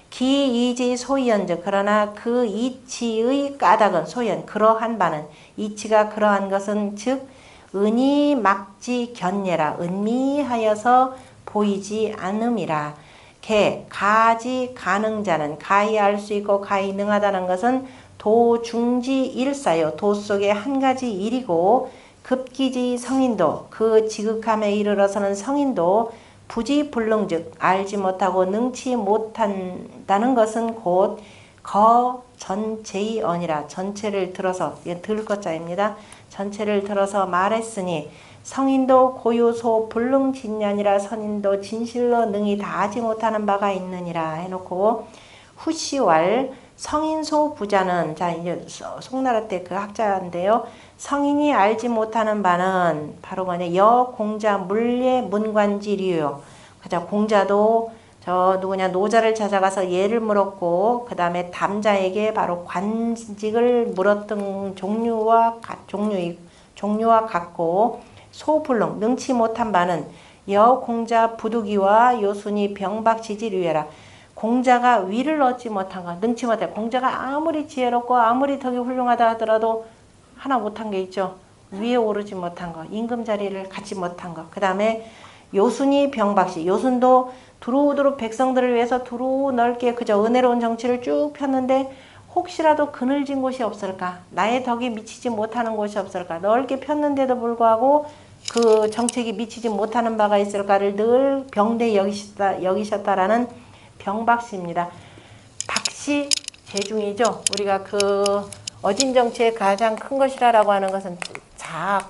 기이지 소이연즉 그러나 그 이치의 까닭은 소연 그러한 바는 이치가 그러한 것은 즉 은이 막지 견예라 은미하여서 보이지 않음이라. 개 가지 가능자는 가히 알 수 있고 가히 능하다는 것은 도중지 일사요 도 속의 한 가지 일이고 급기지 성인도 그 지극함에 이르러서는 성인도 부지불능즉 알지 못하고 능치 못한다는 것은 곧 거 전체의 언이라 전체를 들어서 들것자입니다. 전체를 들어서 말했으니 성인도 고유소 불능진년이라 선인도 진실로 능히 다하지 못하는 바가 있느니라 해놓고 후시왈 성인소 부자는 자 이제 송나라 때 그 학자인데요. 성인이 알지 못하는 바는 바로 뭐냐 여공자 물례 문관지류요. 그자 공자도 저 누구냐 노자를 찾아가서 예를 물었고 그 다음에 담자에게 바로 관직을 물었던 종류와 같고 소불능 능치 못한 바는 여공자 부득이와 요순이 병박지지류여라. 공자가 위를 얻지 못한 거 능치 못해. 공자가 아무리 지혜롭고 아무리 덕이 훌륭하다 하더라도 하나 못한 게 있죠. 위에 오르지 못한 거 임금 자리를 갖지 못한 거. 그 다음에 요순이 병박시 요순도 두루두루 백성들을 위해서 두루 넓게 그저 은혜로운 정치를 쭉 폈는데 혹시라도 그늘진 곳이 없을까 나의 덕이 미치지 못하는 곳이 없을까 넓게 폈는데도 불구하고 그 정책이 미치지 못하는 바가 있을까를 늘 병대 여기셨다라는 병박씨입니다. 박씨 재중이죠. 우리가 그 어진 정치의 가장 큰 것이라고 하는 것은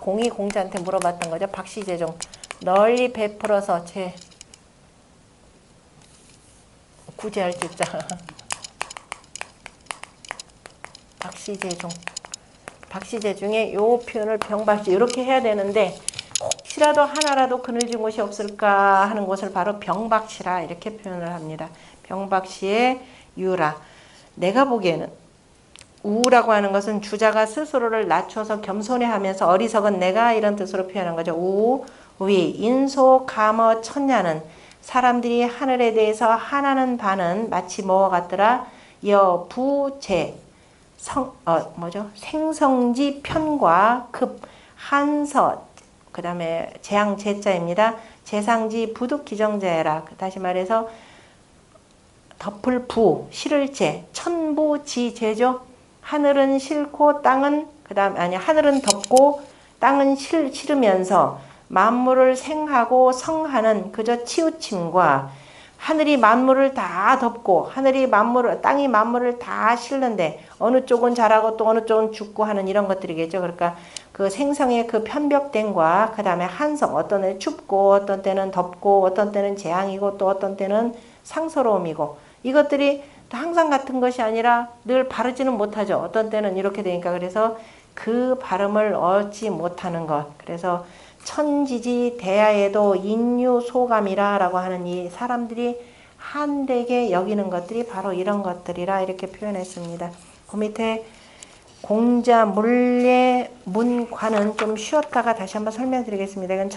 공이 공자한테 물어봤던 거죠. 박씨 재중 널리 베풀어서 제 구제할 수 있다. 박씨재중의 요 표현을 병박씨 이렇게 해야 되는데 혹시라도 하나라도 그늘진 곳이 없을까 하는 곳을 바로 병박씨라 이렇게 표현을 합니다. 병박씨의 유라. 내가 보기에는 우라고 하는 것은 주자가 스스로를 낮춰서 겸손해하면서 어리석은 내가 이런 뜻으로 표현한 거죠. 위 인소 감어 천냐는 사람들이 하늘에 대해서 한하는 바는 마치 뭐와 같더라. 부재 생성지 편과 급 한서 그 다음에 재앙제자입니다. 재상지 부득 기정자해라. 다시 말해서 덮을 부 실을 재 천부지재죠. 하늘은 싫고 땅은 하늘은 덮고 땅은 싫으면서 만물을 생하고 성하는 그저 치우침과 하늘이 만물을 다 덮고 땅이 만물을 다 싣는데 어느 쪽은 자라고 또 어느 쪽은 죽고 하는 이런 것들이겠죠. 그러니까 그 생성의 그 편벽됨과 그 다음에 한성 어떤 때는 춥고 어떤 때는 덥고 어떤 때는 재앙이고 또 어떤 때는 상서로움이고 이것들이 항상 같은 것이 아니라 늘 바르지는 못하죠. 어떤 때는 이렇게 되니까 그래서 그 발음을 얻지 못하는 것. 그래서 천지지 대야에도 인유소감이라 라고 하는 이 사람들이 한되게 여기는 것들이 바로 이런 것들이라 이렇게 표현했습니다. 그 밑에 공자 물례 문관은 좀 쉬었다가 다시 한번 설명드리겠습니다. 이건